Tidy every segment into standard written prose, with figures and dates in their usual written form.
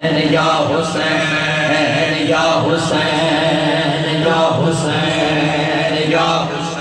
یا حسین یا حسین یا حسین یا حسین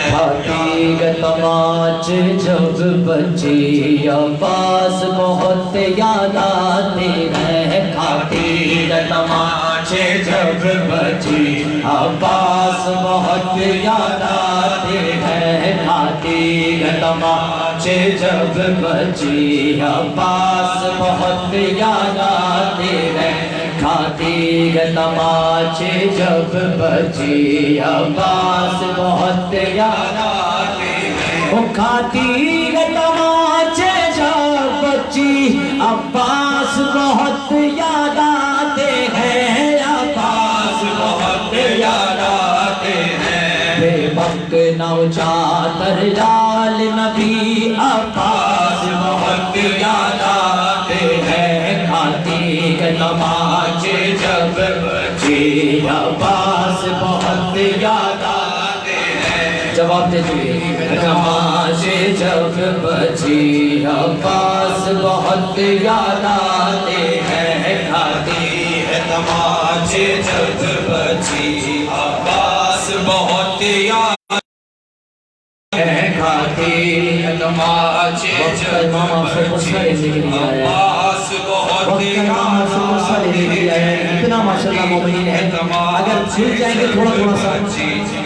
پھاٹی گے تماچے جب بچی عباس بہت یاد آتے ہیں کھاتی گے تماچے جب بچی عباس بہت یاد آتے ہیں کھاتی گے تماچے جب بچی عباس بہت یاد آتے ہیں کھاتی گے تماچے جب بچی عباس بہت یاد آتے ہیں وہ کھاتی گے تماچے جب بچی عباس بہت یاد آتے ہیں عباس بہت یاد آتے ہیں بے وقت نوچاتر لال نبی عباس بہت یاد آتے ہیں کھاتی گے تماچے جب بچی عباس بہت یاد آتے ہیں جواب دیجئے تماچے جب بچی عباس بہت یاد آتے ہیں کھاتی ہے تماچے جب بچی عباس بہت یاد کھاتی ہے تماچے جب بچی عباس بہت یاد آتے ہیں اتنا ماشاءاللہ مومنین ہے اگر چھل جائیں گے تھوڑا تھوڑا سا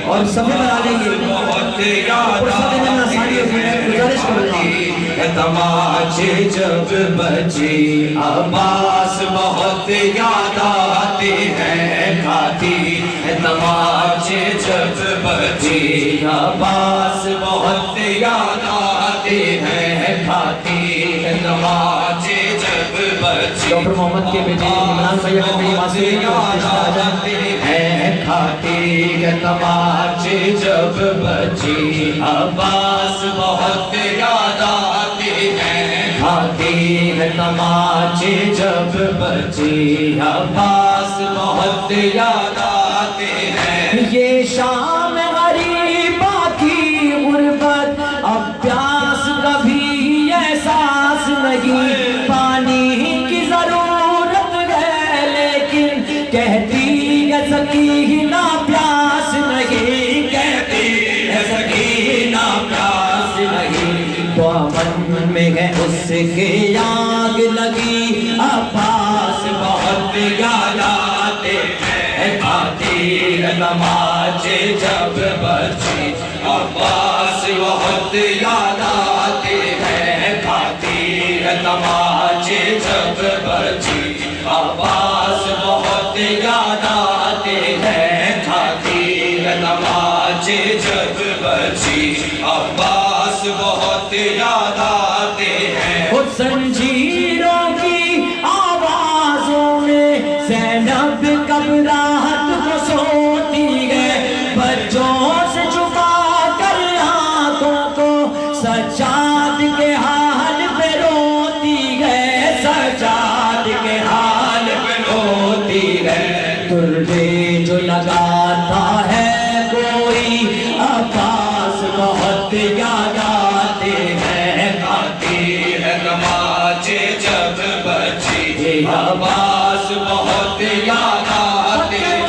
اور سبھی بنا لیں گے بہت یاد آتے ہیں تماچے جب بچی عباس بہت یاد آتے ہیں کھاتی ہے تماچے جب بچی عباس بہت یاد آتے ہیں کھاتی ہے تماچے جب بچی ڈاکٹر محمد کے بیٹے عمران بھائی اگر میری بات سنیں گے آ جاتے ہیں کھاتی ہے تماچے جب بچی عباس بہت یاد آتے ہیں کھاتی ہے تماچے جب بچی عباس بہت یاد آتے ہیں یہ شام غریبہ کی غربت اب پیاس کبھی احساس نہیں پانی کی ضرورت ہے لیکن کہتی ہے سکینہ پیاس نہیں کہتی ہے سکینہ پیاس نہیں تو امن میں ہے اس کے آگ لگی عباس بہت یاد آتے ہیں کھاتی ہے تماچے جب بچی عباس بہت یاد آتے ہیں کھاتی ہے تماچے جب بچی عباس بہت یاد آتے ہیں کھاتی ہے تماچے جب بچی عباس بہت یاد آتے ہیں وہ زنجیروں کی آوازوں میں زینب کب رات کو سوتی ہے بچوں سے چھپا کر آنکھوں کو سجاد کے حال پہ روتی ہے سجاد کے حال پہ روتی ہے دربے جو لگاتا ہے کوئی عباس بہت یاد آتے ہیں کھاتی ہے تماچے جب بچی عباس بہت یاد آتے ہیں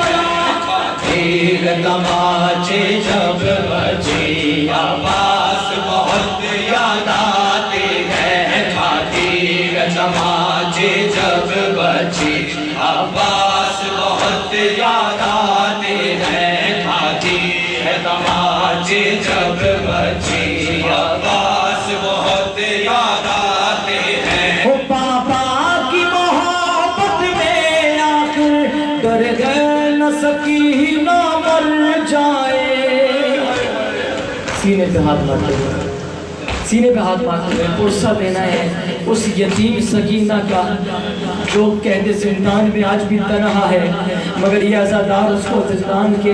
کھاتی ہے تماچے جب بچی عباس بہت یاد آتے ہیں کھاتی ہے تماچے جب بچی عباس بہت یاد آتے ہیں کھاتی ہے تماچے جب بچی عباس بہت یاد آتے ہیں وہ پاپا کی محبت میں آخر ڈر گئے نہ سکینہ مر جائے سینے پہ ہاتھ مارتے سینے پہ ہاتھ مارتے ہوئے پرسہ دینا ہے اس یتیم سکینہ کا جو قید زندان میں آج بھی تنہا ہے مگر یہ عزادار اس کو زندان کے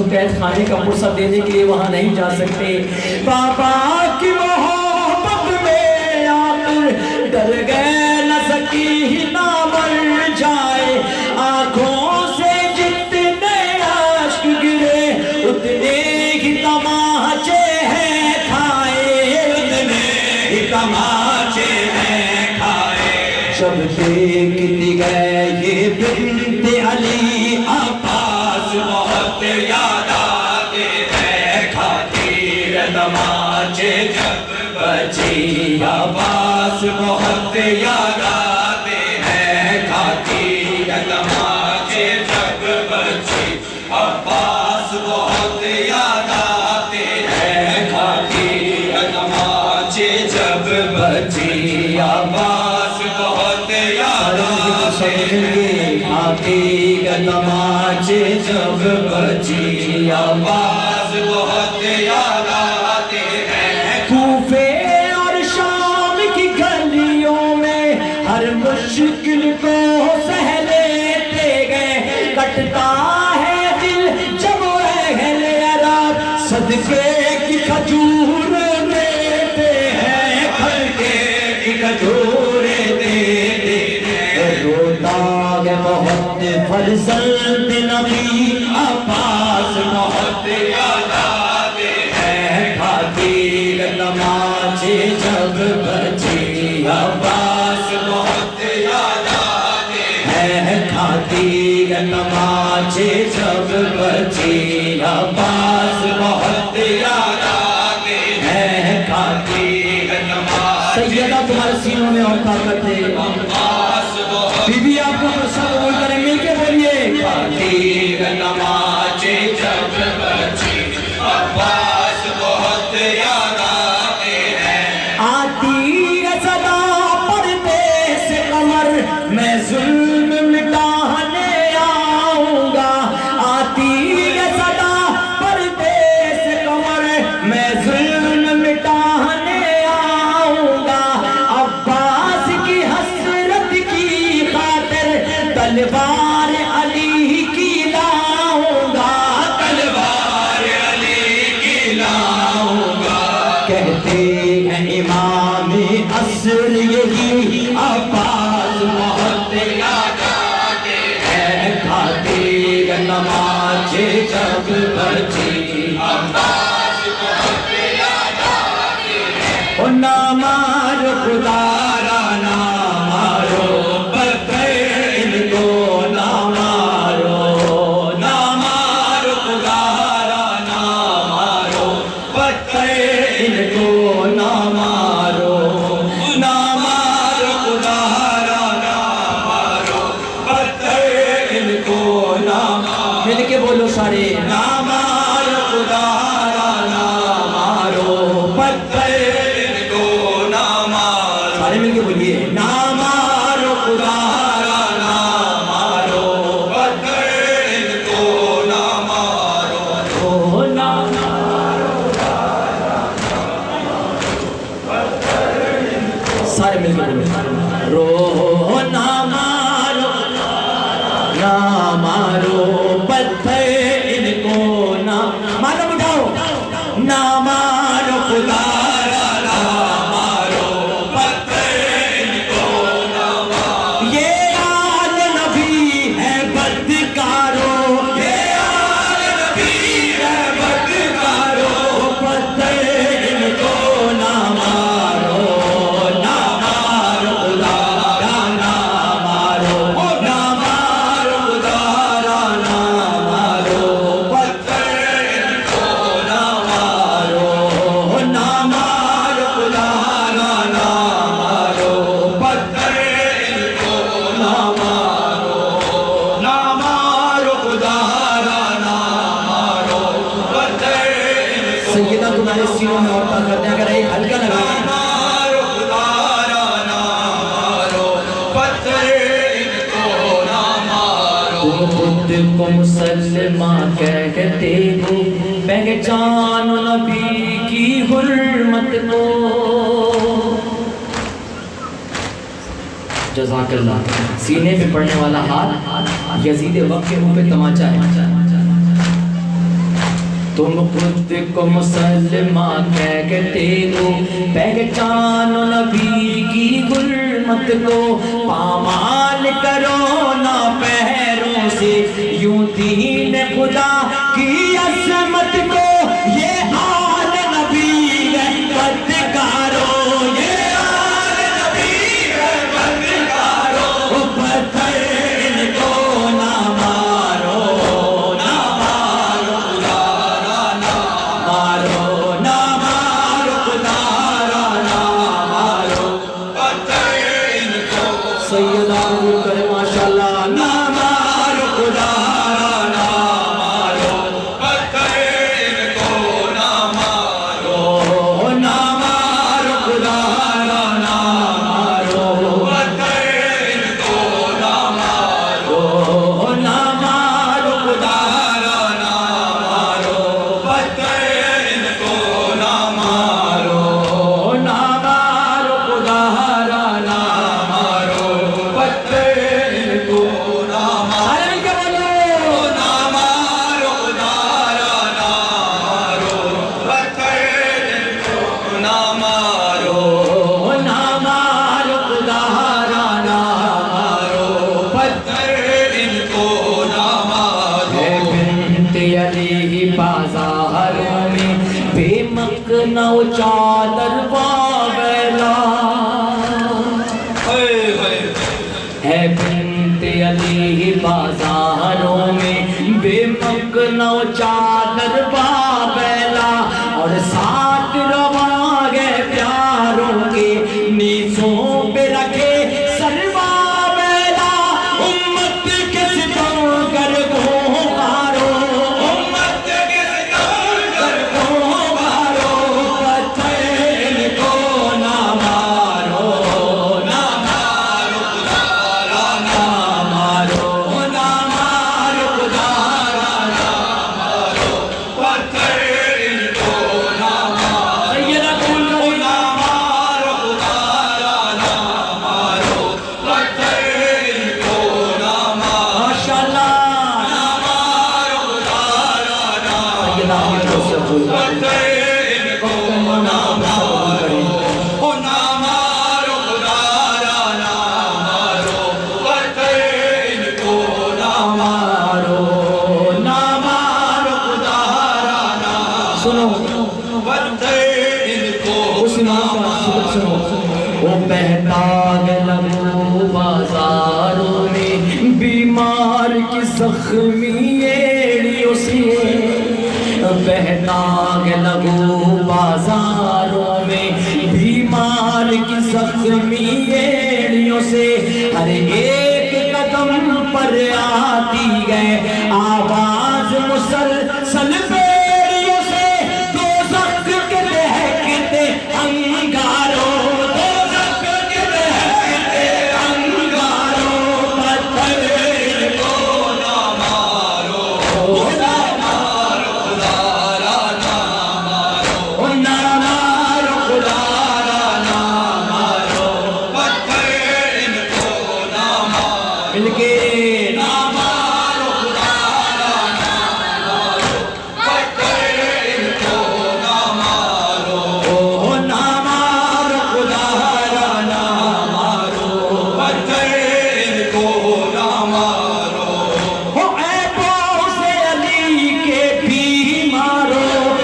قید خانے کا پرسہ دینے کے لیے وہاں نہیں جا سکتے پاپا کی محبت میں آخر ڈر گئے نہ سکینہ مر جائے آنکھوں سے جتنے عشق گرے اتنے ہی تماچے ہیں کھائے اتنے ہی تماچے ہیں کھائے شب دیکھتی گئے یہ بنت علی عباس بہت یاد آتے ہیں خاطر تماچے جب بچی عباس بہت یاد آتے ہیں خاطر تماچے جب بچی عباس بہت یاد آتے ہیں خاطر تماچے جب بچی عباس بہت یاد آتے ہیں خاطر تماچے جب بچی عباس بہت یاد آتے ہیں کوفے اور شام کی گلیوں میں ہر مشکل کو سہ لیتے گئے کٹتا ہے دل جب اہل عرب صدقے کی کھجور دیتے ہیں خلقے کی کھجور دیتے ہیں روتا ہے بہت فرزند نبی عباس بہت یاد آتے ہیں خاطر تماچے جب بچی عباس بہت یاد آتے ہے خاطر تماچے جب بچی عباس بہت یاد آتے ہے خاطر تماچے سیدہ تمہارے سینوں میں اور طاقت ہے عباس بہت بی بی آپ کو سب قبول کریں مل کے بولیے خاطر تماچے جب بچی عباس بہت یاد آتے ہیں آتی ہے صدا پردے سے قمر میں ظلم مٹانے آؤں گا آتی ہے صدا پردے سے قمر میں ظلم مٹانے آؤں گا عباس کی حسرت کی خاطر تلوار علی کی لاؤں گا تلوار علی کی لاؤں گا کہتے ہیں امام عصر یہی عباس بہت یاد آتے ہے خاطر تماچے جب بچی عباس بہت یاد آتے ہیں او نہ مارو خدا را نہ مارو پتھر ان کو نہ مارو نہ مارو خدارا نہ مارو پتھر ان کو نہ مارو نہ مارو خدارا نہ مارو پتھر ان کو نہ مارو مل کے بولو سارے نہ مارو خدارا نہ مارو پتھر ان کو نہ مارو سارے مل کے بولیے نہ مارو خدارا نہ مارو پتھر ان کو نہ مارو او نہ سارے مل کے بولو رو نہ مارو نہ مارو پتھر ان کو نہ مارو بٹھاؤ نہ مارو خدارا نہ مارو پتھر ان کو نہ مارو یہ آل نبی ہے بدکارو یہ آل نبی ہے بدکارو پتھر ان کو نہ مارو نہ مارو خدارا نہ مارو نہ مارو خدارا نہ مارو پتھر ان کو نہ مارو نہ مارو خدارا نہ مارو پتھر ان کو نہ مارو نہ مارو خدارا نہ مارو پتھر ان کو سیدہ تمہارے سینوں میں اور طاقت ہے اگر ایک ہلکا لگائیں مارو خدارا نہ مارو پتھر ان کو نہ مارو تم خود کو مسلمہ کہتے ہو پہچانو نبی کی حرمت کو جزاک اللہ سینے پہ پڑنے والا ہاتھ یزید وقت کے منہ پہ تماچا ہے تم خود کو مسلمہ کہتے ہو پہچانو نبی کی حرمت کو پامال کرو نہ پیروں سے یوں دین خدا کی عظمت کو یہ آل نبی ہے بدکارو یہ آل نبی ہے بدکارو پتھر قبول کرے ماشاءاللہ نہ مارو خدا را نہ مارو پتھر ان کو نہ مارو نہ مارو خدا را نہ مارو پتھر ان کو نہ مارو نہ مارو خدا را نہ مارو پتھر ان کو نہ مارو نہ مارو خدا را نہ مارو پتھر ان کو نہ مارو ارے مل کے بولو نہ مارو خدا را نہ مارو پتھر ان کو نہ مارو نہ مارو خدا را نہ مارو پتھر ان کو نہ مارو اے بنت علی بازاروں میں بے مکنہ و چادر باویلا اے بنت علی بازاروں میں بے مکنہ و چادر باویلا اور ساتھ رواں گئے پیاروں کے نیزوں پہ رکھے سروا ویلا امت کے ستم کر گھومارو امت کے ستم کر گھومارو پتھر ان کو نہ مارو نہ مارو خدا را نہ مارو نہ مارو خدا را نہ مارو پتھر ان کو نہ مارو سیدہ قبول کریں نہ مارو خدا را نہ مارو پتھر ان کو نہ مارو ماشاءاللہ نہ مارو خدا را نہ سیدہ یہ تو سے قبول کریں پتھر ان کو نہ مارو نہ مارو خدا را نہ مارو پتھر ان کو نہ مارو نہ مارو خدا را نہ سنو پتھر ان کو اس امام کا صدق سنو وہ بہتا لگو بازاروں میں بیمار کی زخمی ایڑیوں سے بہتا لگو بازاروں میں بیمار کی زخمی ایڑیوں سے ہر ایک قدم پر آتی ہے آواز مسلسل بیڑیوں سے دوزخ کے دہکتے انگاروں دوزخ کے دہکتے انگاروں پتھر ان کو نہ مارو نہ مارو خدا را نہ مارو مارو خدا را نہ مارو پتھر ان کو نہ مارو مل کے نہ مارو خدا را نہ مارو پتھر ان کو نہ مارو نہ مارو خدا را نہ مارو پتھر ان کو نہ مارو ہو عیبوں سے علی کے بھی مارو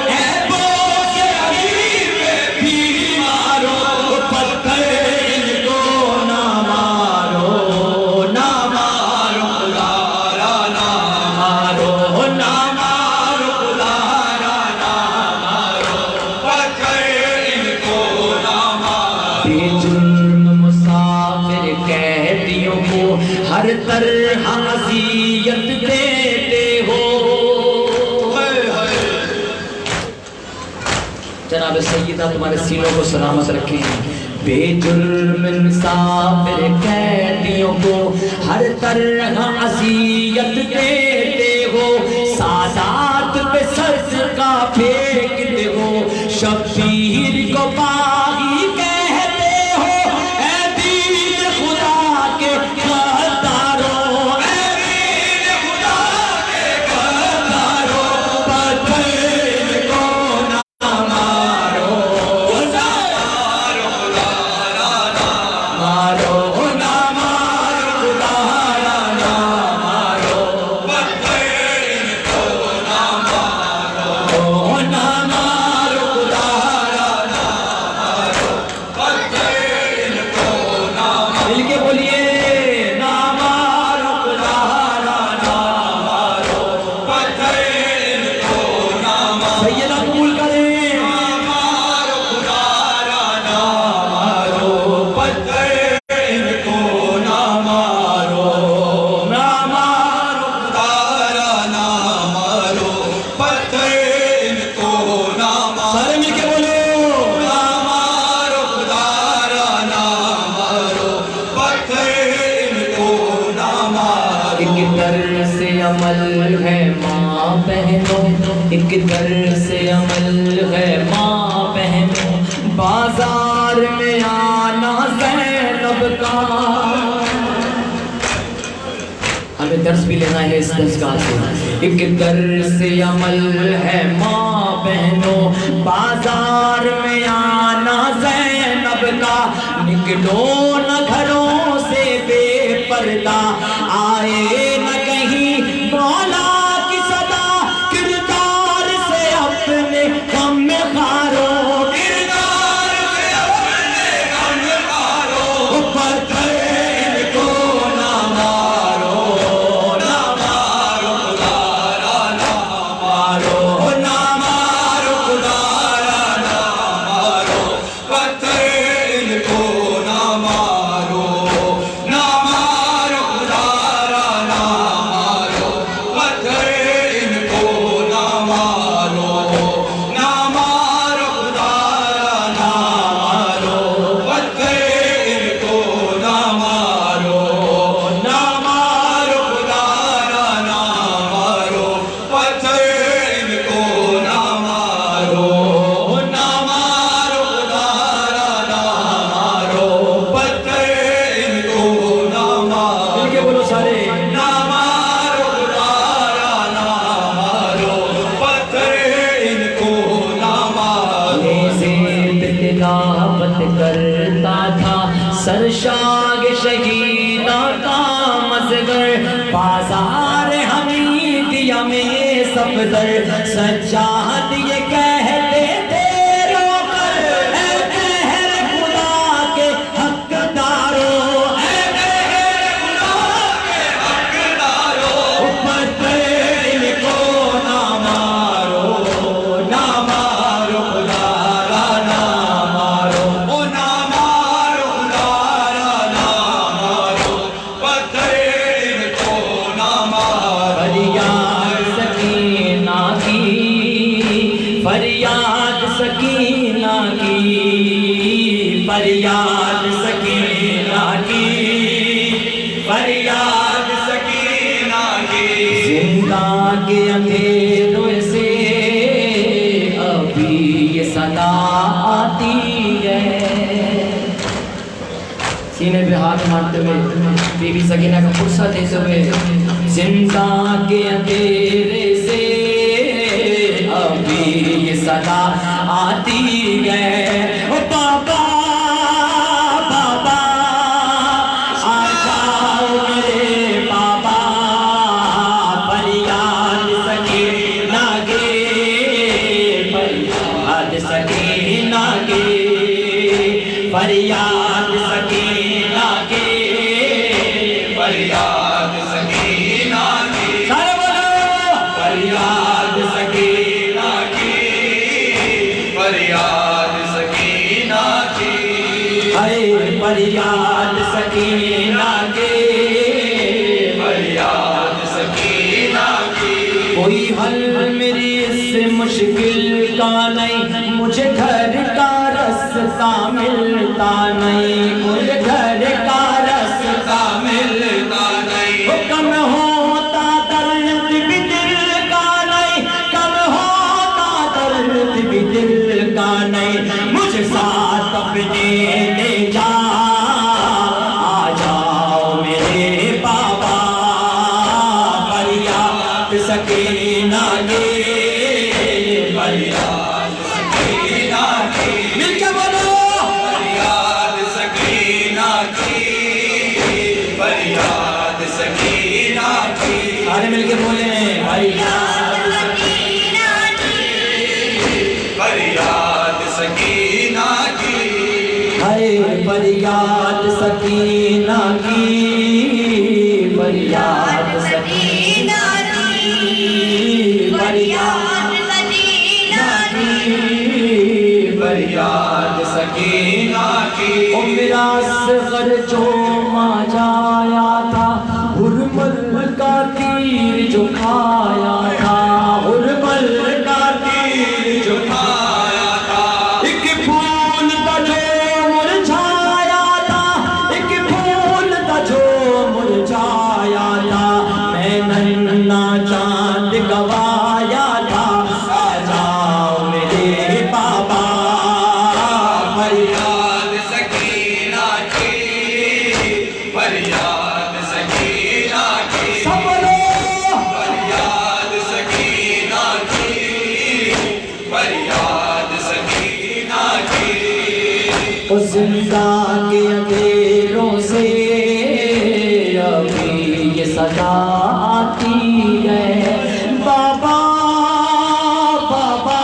عیبوں سے علی کے بھی مارو پتھر ان کو نہ مارو نہ مارو خدا را نہ مارو نہ مارو خدا را نہ مارو پتھر ان کو نہ مارو بے جرم مسافر قیدیوں کو ہر طرح اذیت دیتے ہو جناب سیدہ تمہارے سینوں کو سلامت رکھیں بے جرم مسافر قیدیوں کو ہر طرح اذیت دیتے ہو سادات پہ صدقہ پھینکتے ہو شبیر کو باغی کہتے ہو اے دین خدا کے غداروں اے دین خدا کے غداروں پتھر کو نہ مارو خدا را نہ مارو نہ مارو خدا را نہ مارو ایک طرز عمل ہے ماں بہنوں، ایک طرز عمل ہے ماں بہنوں، بازار میں آنا زینب کا۔ ہمیں درس بھی لینا ہے اس دستگاہ سے۔ ایک طرز عمل ہے ماں بہنوں، بازار میں آنا زینب کا، نکلو نہ گھروں سے بے پردہ، آئے نہ کہیں مولا کی صدا، کردار سے اپنے غم خارو، کردار سے اپنے غم خارو، پتھر ان کو نہ مارو، نہ مارو خدارا نہ مارو، نہ مارو خدارا نہ مارو، پتھر ان کو نہ مارو، نہ مارو خدارا نہ مارو، پتھر ان کو نہ مارو، نہ مارو خدارا نہ مارو، پتھر ان کو نہ مارو، نہ مارو خدارا نہ مارو، پتھر ان کو نہ مارو، نہ مارو خدارا نہ مارو، پتھر ان کو نہ مارو، مل کے بولو سارے، نہ مارو خدارا نہ مارو، پتھر ان کو نہ مارو۔ نیزے پہ تلاوت کرتا تھا سرشاگ شہیدہ کا مزگر، بازار حمیدیہ میں صفدر، سجاد یہ کہتے تھے رو کر، اے قہر خدا کے حقدارو، اے قہر خدا کے حقدارو، پتھر ان کو نہ مارو، نہ مارو خدارا نہ مارو، او نہ مارو خدارا نہ مارو، پتھر ان کو نہ مارو۔ فریاد سکینہ کی، فریاد سکینہ کی، فریاد سکینہ کی، فریاد سکینہ کی، زندہ کے اندھیروں سے ابھی یہ صدا آتی ہے۔ سینے پہ ہاتھ مارتے ہوئے بی بی سکینہ کا فرصت دیتے ہوئے، زندہ کے اندھیرے سے ابھی یہ صدا آتی ہے، او بابا بابا آ جاؤ میرے بابا، فریاد سکینہ کے، فریاد سکینہ کے، فریاد سکینہ کے، فریاد سکینہ کی، سارے بولو، فریاد سکینہ کی، فریاد سکینہ کی، اے فریاد سکینہ کے، فریاد سکینہ کی، کوئی حل میری اس مشکل کا نہیں، مجھے گھر کا رستہ ملتا نہیں، مجھے گھر کا رستہ ملتا نہیں، کم ہوتا درد بھی دل کا نہیں، کم ہوتا درد بھی دل کا نہیں، مجھے ساتھ اپنے لے جا، آ جاؤ میرے بابا، فریاد سکینہ کے، فریاد سکینہ کی، مل کے بولو، فریاد سکینہ کی، فریاد سکینہ کی، سارے مل کے بولیں، فریاد فریاد سکینہ کی، ہے، فریاد سکینہ کی، فریاد سکینہ کی، فریاد فریاد سکینہ کی، او میرا صغر جو ماں جایا تھا، ہرمل کا تیر جو کھایا تھا، ہرمل کا تیر جو آیا تھا، ایک پھول تھا جو مرجھایا تھا، ایک پھول تھا جو مرجھایا تھا، صدا آتی ہے بابا بابا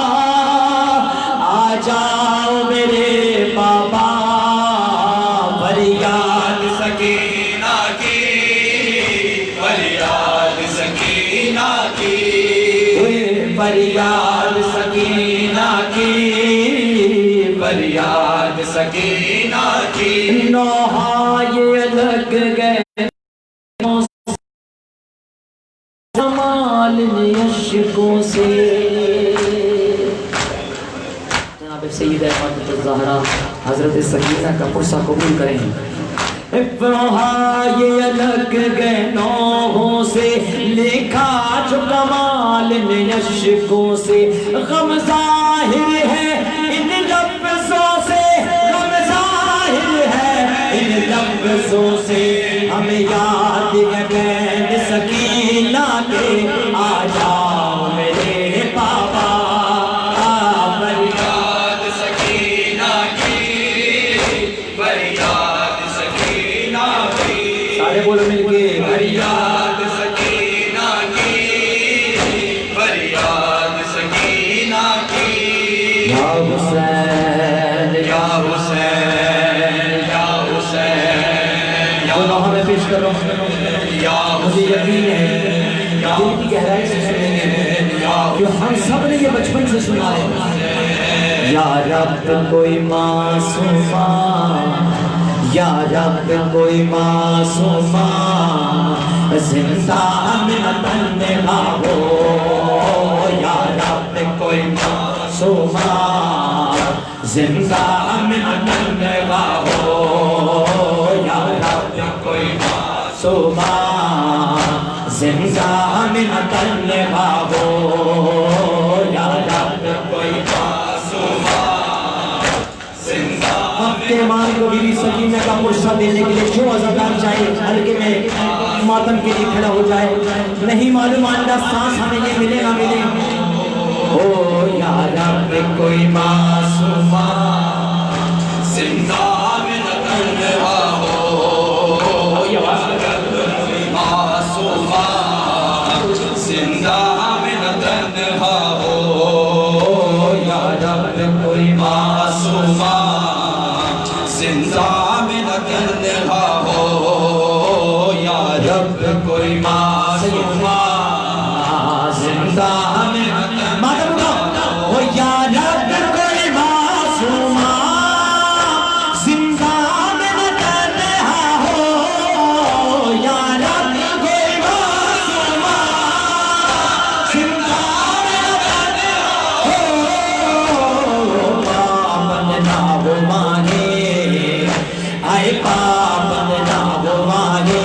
آ جاؤ میرے بابا فریاد سکینہ کی فریاد سکینہ کی فریاد سکینہ کی فریاد سکینہ کی نوحہ یہ لگ گئے جمال عشقوں سے جناب سیدہ فاطمہ الزہرا حضرت سکینہ کا پرسہ قبول کریں نوحہ یہ لگ گئے نوحوں سے لکھا جو کمال عشقوں سے غم ظاہر ہے ان لفظوں سے غم ظاہر ہے ان لفظوں سے ہمیں یاد ہے بین سکینہ کے آ جاؤ میرے بابا فریاد سکینہ کی فریاد سکینہ کی سارے بولو مل کے فریاد سکینہ کی فریاد سکینہ کی یا حسین یا حسین یا حسین یا گناہوں میں پیش کر رہا ہوں یا مجھے یقین ہے دل کی گہرائی سے سنیں گے کہ ہم سب نے یہ بچپن سے سنا ہے یا رب کوئی معصومہ یا رب کوئی معصومہ زندہ میں تنہا ہو یا رب کوئی معصومہ زندہ میں تنہا ہو یا رب کوئی معصومہ زندہ میں تنہا ہو یا رب کوئی معصومہ زندہ کے مان کو بھی سکینہ کا پرسہ دینے کے لیے جو عزادار چاہے حلقے میں ماتم کے لیے کھڑا ہو جائے نہیں معلوم آئندہ سانس ہمیں یہ ملے نہ ملے او یا رب کوئی معصومہ زندہ میں تنہا ہو یا رب کوئی معصومہ زندہ میں تنہا ہو یا رب کوئی معصومہ زندہ میں تنہا ہو یا رب کوئی معصومہ زندہ میں ماتم اٹھاؤ او یا رب کوئی معصومہ زندہ میں تنہا ہو یا رب کوئی معصومہ زندہ میں تنہا ہو پابند نہ ہو مانے آئے پابند نہ ہو مانے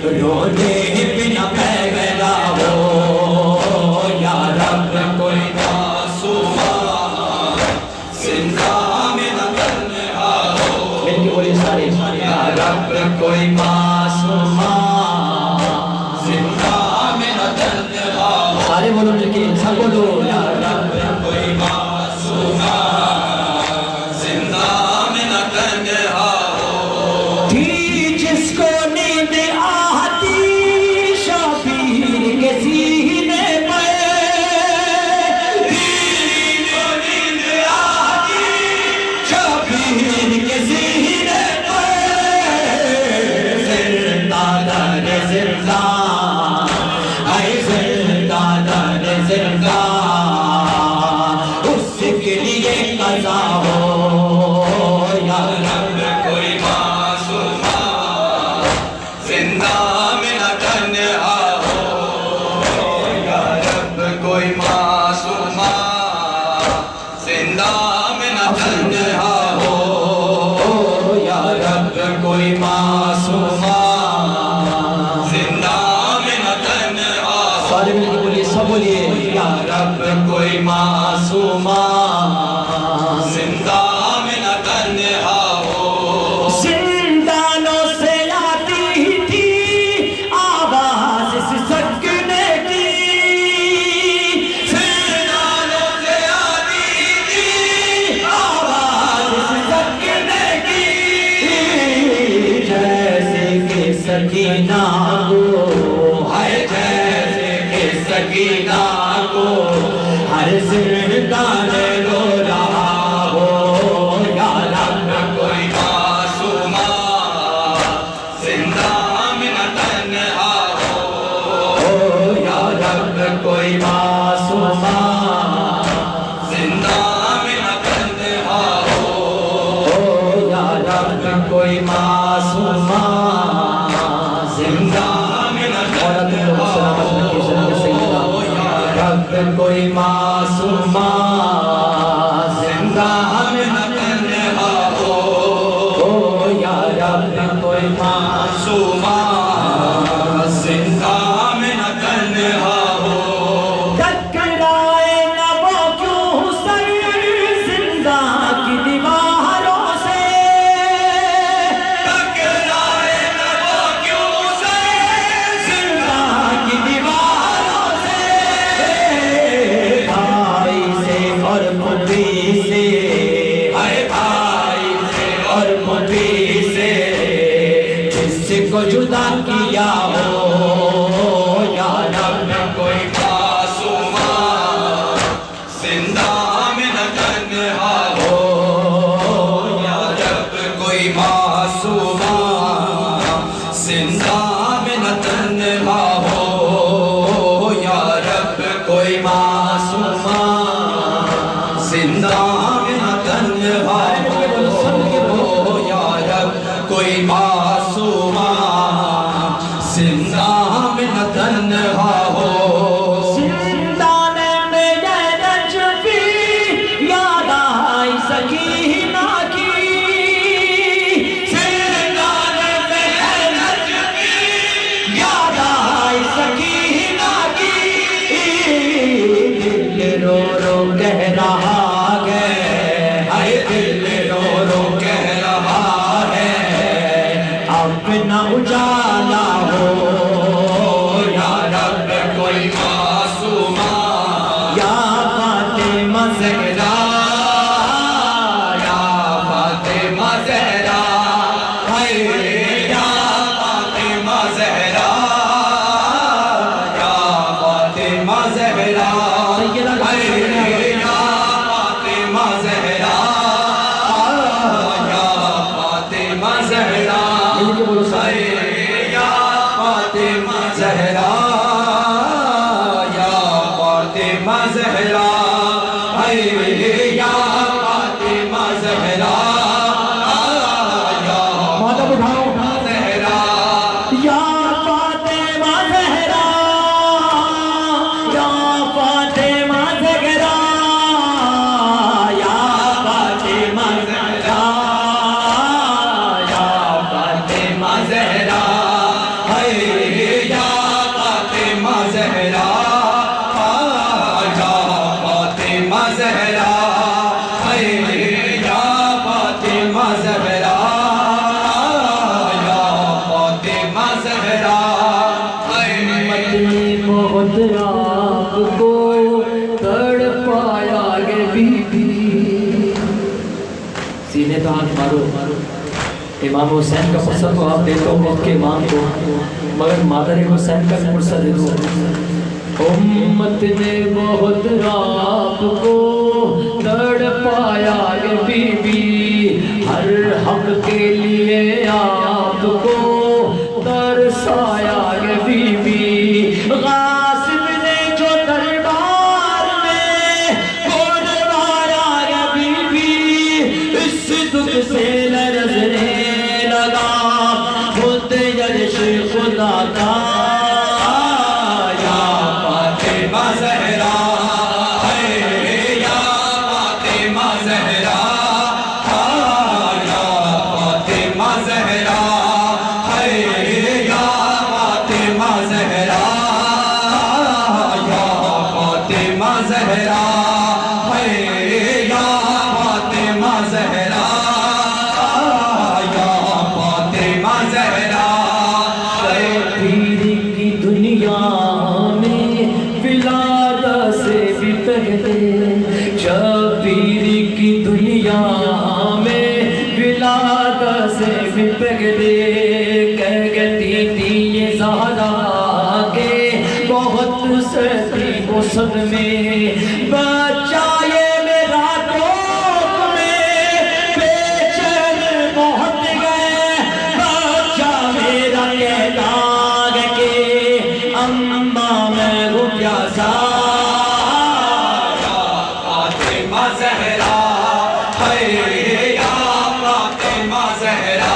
رونے بنا پیغلا ہو یا رب کوئی معصومہ زندہ میں تنہا ہو مل کے بولے سارے یا رب کوئی معصومہ زندہ میں تنہا ہو سارے بولو مل کے سب بولو یا رب کوئی معصومہ زندہ میں تنہا ہو تھی جس کو نیند آتی شبیر کے سینے پہ شبیر کے سینے پہ زندہ در زندہ اے زندہ در زندہ اس کے لیے قضا ہو یا رب کوئی معصومہ زندہ میں تنہا ہو یا رب کوئی معصومہ زندہ میں تنہا ہو یا رب کوئی معصومہ زندہ میں تنہا ہو سارے مل کے بولیے سب بولیے یا رب کوئی معصومہ زندہ میں تنہا ہو زندانوں سے آتی تھی آواز سسکنے کی زندانوں سے آتی تھی آواز سسکنے کی جیسے کہ سکینہ کو ہے جیسے کہ سکینہ کو ہر زندان رو رہا ہو یا رب کوئی معصومہ زندہ میں نہ تنہا ہو یا رب کوئی معصومہ زندہ میں نہ تنہا ہو یا رب کوئی معصومہ زندہ میں نہ رب کوئی معصومہ زندہ میں نہ تنہا ہو یا رب کوئی معصومہ زندہ میں نہ تنہا ہو ٹکرائے نہ وہ کیوں حسین زندہ کی دیواروں سے ٹکرائے نہ وہ کیوں حسین زندہ کی دیواروں سے بھائی سے اور پھوپھی سے ہائے بھائی سے اور پھوپھی سے جس کو جدا کیا ہو یا رب کوئی معصومہ زندہ میں نہ تنہا ہو یا رب کوئی معصومہ زندہ میں نہ تنہا ہو یا رب کوئی معصومہ زندہ میں نہ تنہا ہو یا رب کوئی معصومہ زندہ میں نہ تنہا ہو زندان میں یہ نجفی یاد آئی سکینہ کی زندان میں یہ نجفی یاد آئی سکینہ کی دل رو رو کہہ رہا ہے ہائے دل رو رو کہہ رہا ہے اپنا اجالا ہو یا رب کوئی معصومہ یا فاطمہ زہرا یا فاطمہ زہرا ہائے یا فاطمہ زہرا یا فاطمہ زہرا ہائے یا فاطمہ زہرا یا فاطمہ زہرا ہائے یا فاطمہ زہرا یا فاطمہ زہرا ہائے یا فاطمہ زہرا یا مادب اٹھاؤ زہرا یا فاطمہ زہرا یا فاطمہ زہرا یا فاطمہ زہرا یا فاطمہ زہرا ہائے یا فاطمہ زہرا یا فاطمہ زہرا ہائے یا فاطمہ زہرا یا فاطمہ زہرا ہائے مدنی بہت آپ کو تڑ پایا گے بی بی سینے تو ہاتھ مارو امام حسین کا فرصت کو آپ دے دو وقت کے امام کو مگر مادر حسین کا بھی فرصت دے دو امت نے بہت آپ کو تڑ پایا گے بی بی ہر حق کے لیے آپ کو ترسایا گے بی بی غاصب نے جو دربار میں گھڑوایا گے بی بی اس دکھ سے لرزنے لگا خود عرش خدا کا یا فاطمہ زہرا ہائے یا فاطمہ زہرا یا فاطمہ زہرا ہائے یا فاطمہ زہرا یا فاطمہ زہرا ہائے یا فاطمہ زہرا یا فاطمہ زہرا پیر زہرا کے بہت سردی غسل میں بچہ یہ میرا کوک میں بے چین بہت گئے بچہ میرا کہتا کہ اماں میں ہو پیاسا فاطمہ زہرا ہے یا فاطمہ زہرا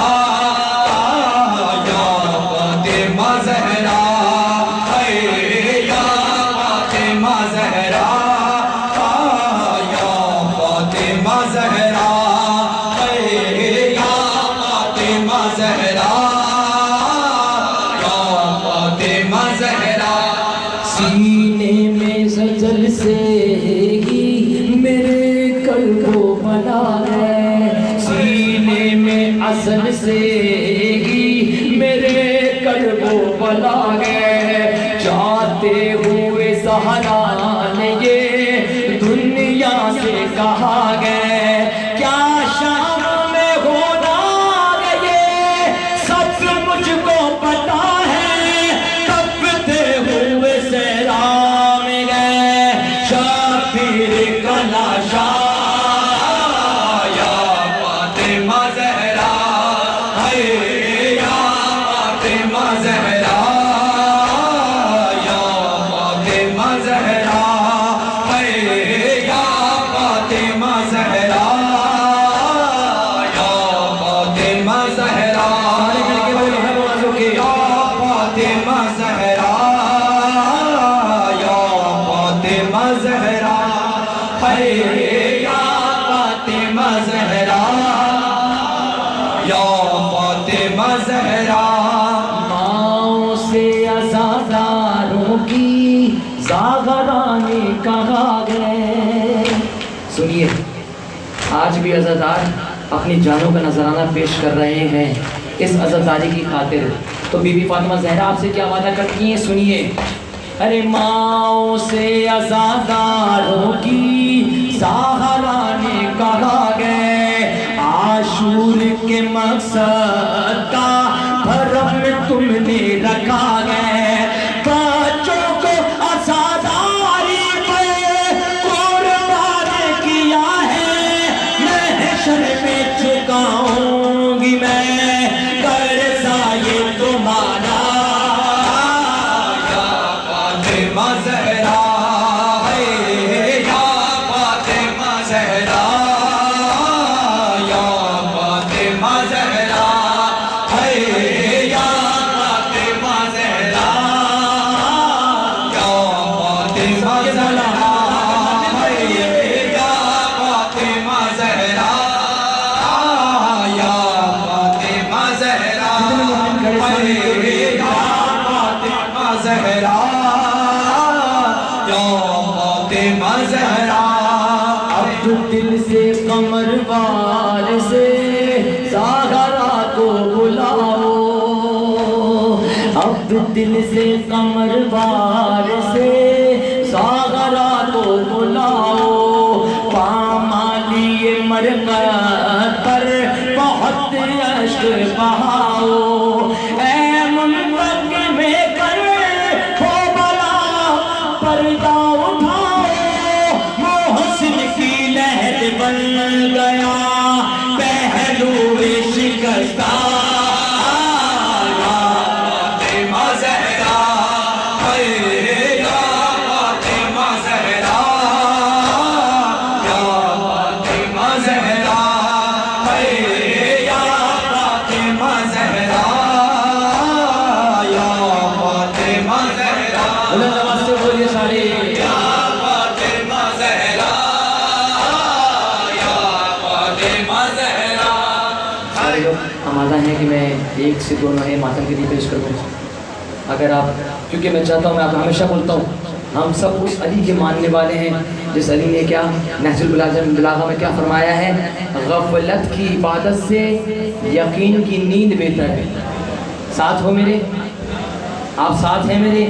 یا فاطمہ زہرا ہے یا فاطمہ زہرا یا فاطمہ زہرا ہے یا فاطمہ زہرا یا فاطمہ زہرا سینے میں سجل سے ہی میرے قلب کو بنا ہے سینے میں اصل سے ہی میرے قلب کو بنا ہے چاہتے ہوئے زہرا نے یہ دنیا سے کہا گئے کیا شام میں ہونا گئے سب مجھ کو پتا ہے تپتے ہوئے صحرا میں گئے شبیر کا لاشا یا فاطمہ زہرا ہے یا فاطمہ زہرا یا فاطمہ زہرا ہے یا فاطمہ زہرا یا فاطمہ زہرا یا فاطمہ زہرا یا فاطمہ زہرا ہے یا فاطمہ زہرا یا فاطمہ زہرا ماؤں سے عزاداروں کی زاغرہ نے کہا گئے سنیے آج بھی عزادار اپنی جانوں کا نذرانہ پیش کر رہے ہیں اس عزاداری کی خاطر تو بی بی فاطمہ زہرا آپ سے کیا وعدہ کرتی ہیں سنیے ارے ماؤں سے عزاداروں کی زاغرہ نے کہا گئے عاشور کے مقصد کا بھرم تم نے رکھا گئے بچوں کو عزاداری پہ قربان کیا ہے محشر میں چکاؤں گی میں قرضہ یہ تمہارا یا فاطمہ زہرا ہے یا فاطمہ زہرا یا فاطمہ زہرا ہے یا فاطمہ زہرا یا فاطمہ زہرا ہے یا فاطمہ زہرا یا فاطمہ زہرا ہے یا فاطمہ زہرا یا فاطمہ زہرا اب دل سے قمر وار سے زاغرہ کو بلاؤ اب دل سے قمر وار سے زاغرہ کو بلاؤ پامالی مرکز پر بہت عشق بہاؤ اے منبر میں کر ہو بلا پردہ اٹھاؤ محسن کی لہر بن گیا پہلو شکستہ فاطمہ زہرا ہے یا فاطمہ زہرا یا فاطمہ زہرا ہے یا فاطمہ زہرا یا فاطمہ زہرا اللہ نواز سے بولیے سارے یا فاطمہ زہرا یا فاطمہ زہرا سارے لوگ آمادہ ہیں کہ میں ایک سے دو نوحے ماتم کے لیے پیش کروں اگر آپ کیونکہ میں چاہتا ہوں میں آپ کو ہمیشہ بولتا ہوں ہم سب اس علی کے ماننے والے ہیں جس علی نے کیا نہج البلاغہ میں کیا فرمایا ہے غفلت کی عبادت سے یقین کی نیند بہتر ہے ساتھ ہو میرے آپ ساتھ ہیں میرے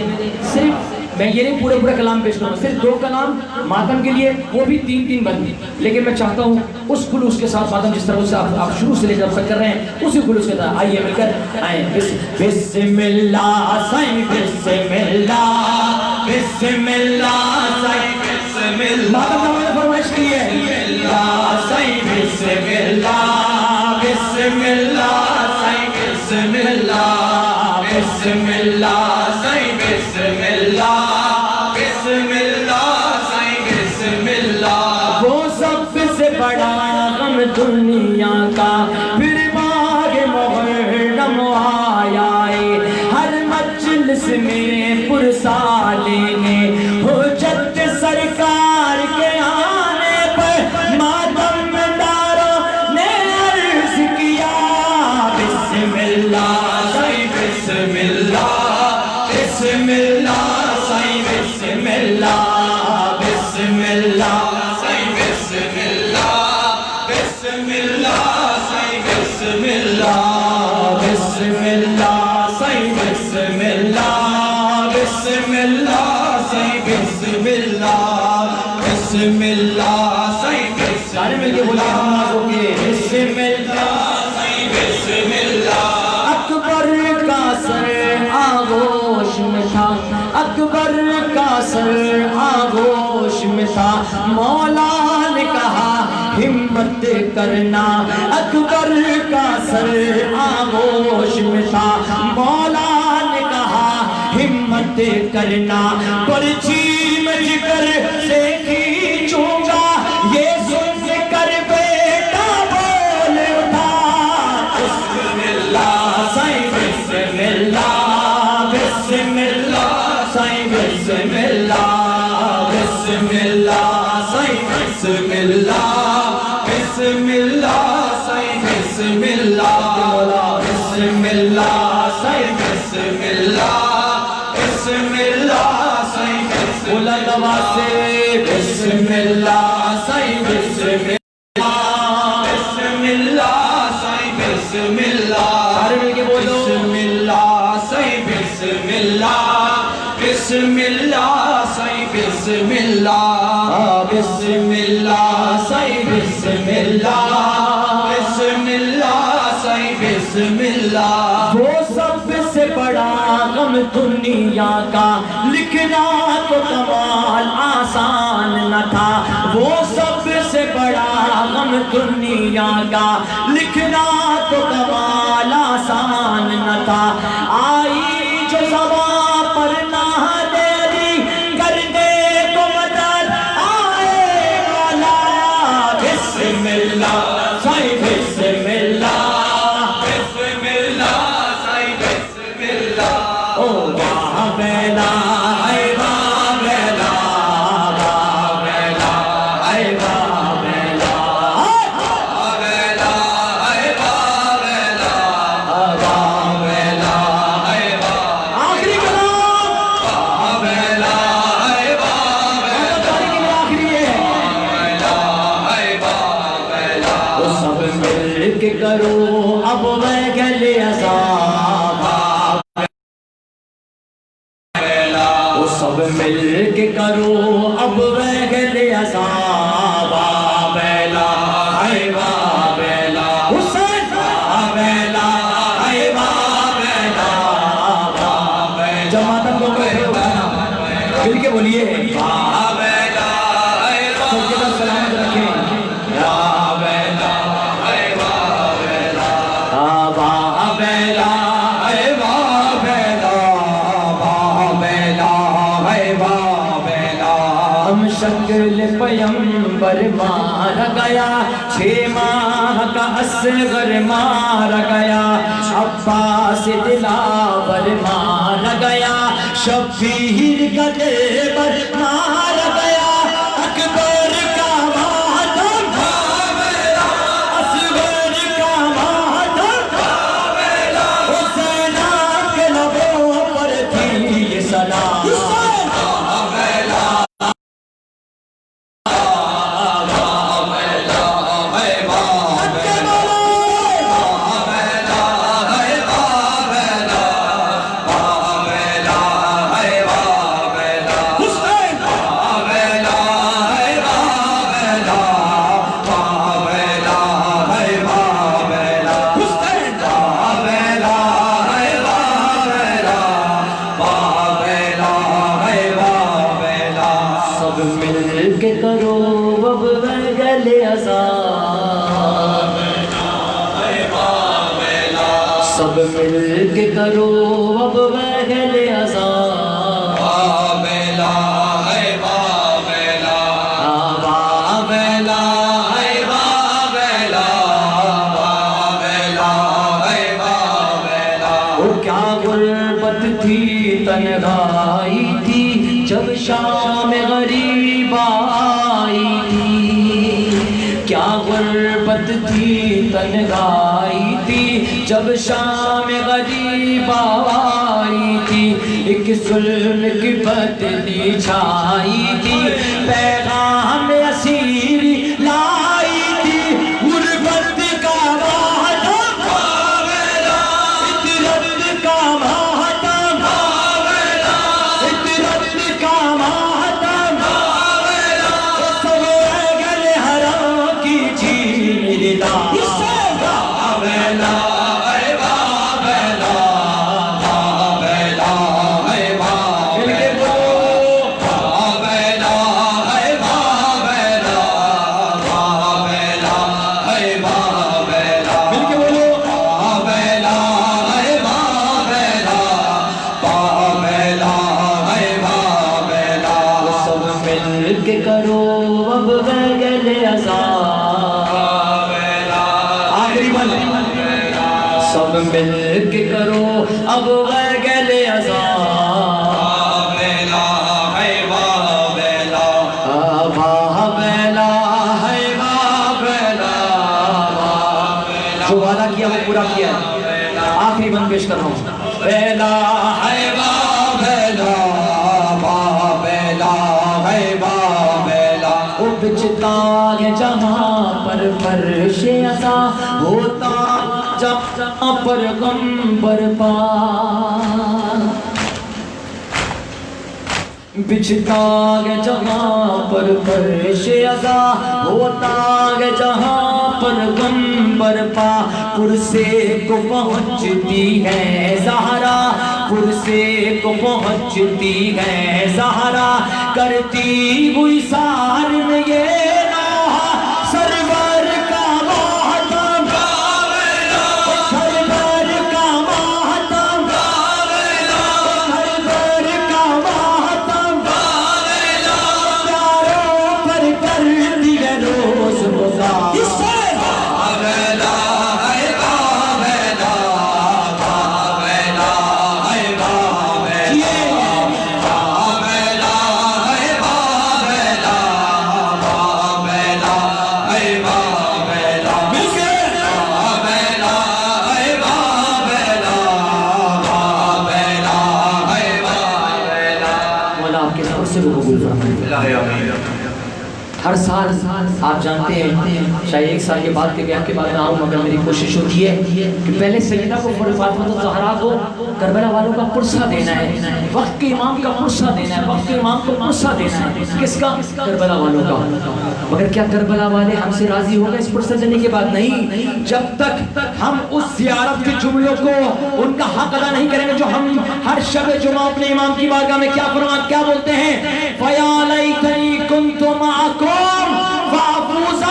صرف میں یہ نہیں پورا کلام پیش کروں، صرف 2 کلام ماتم کے لیے، وہ بھی 3 بندی، لیکن میں چاہتا ہوں اس خلوص کے ساتھ ماتم جس طرح سے آپ شروع سے لے کر کر رہے ہیں اسی خلوص کے ساتھ آئیے مل کر آئیں. بسم اللہ سائیں بسم اللہ بسم اللہ سائیں بسم اللہ. ماتم صاحب نے فرمائش کی ہے اللہ سائیں بسم اللہ بسم اللہ سائیں بسم اللہ بسم اللہ سائیں بسم اللہ بسم اللہ سائیں بسم اللہ. وہ سب سے بڑا غم دنیا کا پھر باغ محرم آیا ہے، ہر مجلس میں پرسا لینے حجت سرکار کے آنے پر ماتم داروں نے عرض کیا بسم اللہ سائیں بسم اللہ بسم اللہ سائیں بسم اللہ بسم اللہ سائیں بسم اللہ بسم اللہ سائیں بسم اللہ بسم اللہ سائیں بسم اللہ بسم اللہ سائیں بسم اللہ بسم اللہ سائیں بسم. سارے مل کے بولے ہم نازوں کے بسم اللہ سائیں بسم اللہ. اکبر کا سر آغوش میں تھا، اکبر کا سر آغوش میں تھا، مولا نے کہا ہمت کرنا. اکبر کا سر آغوش میں تھا، مولا نے کہا ہمت کرنا. پرچی میں جگر سے کھینچوں گا یہ سن کر بیٹا بول اٹھا بسم اللہ سائیں بسم اللہ بسم اللہ سائیں بسم اللہ بسم اللہ سائیں بسم اللہ بسم اللہ سائیں بسم اللہ بسم اللہ سائیں بسم اللہ بسم اللہ سائیں بسم اللہ سے بسم اللہ سائیں بسم اللہ بسم اللہ سائیں بسم اللہ. سارے مل کے بولو بسم اللہ سائیں بسم اللہ بسم اللہ سائیں بسم اللہ بسم اللہ سائیں بسم اللہ بسم اللہ سائیں بسم اللہ. وہ سب سے بڑا غم دنیا کا لکھنا تو کمال آسان نہ تھا، وہ سب سے بڑا غم دنیا کا لکھنا تو کمال آسان نہ تھا. آئی جو زباں پر نادری کرنے کو مدد آئے والا بسم اللہ سائیں بسم اللہ بسم اللہ سائیں بسم اللہ. او واہ بیلا اے واہ بیلا واہ بیلا اے واہ بیلا واہ بیلا اے واہ بیلا واہ بیلا اے واہ. آخری کلام واہ بیلا اے واہ بیلا آخری ہے واہ بیلا اے واہ بیلا. وہ سب مل کے کرو اب میں گلے عذاب، وہ سب مل کے کرو اب ویگل عذاب. بیلا اے واہ بیلا حسین واہ بیلا اے واہ بیلا واہ بیلا. جماعت کو مل کے بولیے واہ بیلا اے واہ. سب کے ساتھ سلامت رکھیں واہ بیلا اے واہ بیلا واہ بیلا اے واہ بیلا واہ بیلا اے واہ بیلا. ہم شکل پیمبر مارا گیا، 6 ماہ کا اصغر مارا گیا، عباس دلاور مارا گیا، شبیر کا دیور مارا گیا، اکبر کا ماتم اصغر کا ماتم حسین کے لبوں پر تھی یہ سلام. کے کرو اب گلے ازا سب مل کے کرو اب گلے ازا تنہائی تھی جب شام غریب آئی تھی کیا غربت تھی تنہائی تھی جب شام غریب آئی تھی ایک ظلم کی بدلی چھائی تھی پیغام اسیری لائی تھی غربت کا ماتم عطرت کا ماتم کرو اب گلے ازا آخری بل سب مل کے کرو اب گلے ازا جو وعدہ کیا وہ پورا کیا آخری بند پیش کر رہا ہوں بیلا ہے بیلا بچتا ہے جہاں پر فرش عزا ہوتا جہاں پر غم برپا بچتا ہے جہاں پر فرش عزا ہوتا ہے جہاں پر غم برپا پرسے کو پہنچتی ہے زہرا پرسے کو پہنچتی ہے زہرا کرتی ہوئی سار میں یہ نوحہ سرور کا ماتم سرور کا ماتم سرور کا ماتم پیاروں پر کر دیا روز گزار ہر سال آپ جانتے ہیں شاید ایک سال کے بعد کے بیان کے بعد میں آؤں مگر میری کوشش ہوتی ہے کہ پہلے سیدہ کو فاطمہ الزہرا کو کربلا والوں کا پرسہ دینا ہے وقت کے امام کا پرسہ دینا ہے وقت کے امام کو پرسہ دینا ہے کس کا کربلا والوں کا مگر کیا کربلا والے ہم سے راضی ہو گئے اس پرسہ دینے کے بعد نہیں جب تک ہم اس زیارت کے جملوں کو ان کا حق ادا نہیں کریں گے جو ہم ہر شب جمعہ اپنے امام کی بارگاہ میں کیا فرمان کیا بولتے ہیں فَيَا لَيْتَنِي كُنْتُ مَعَكُمْ فَأَفُوزَ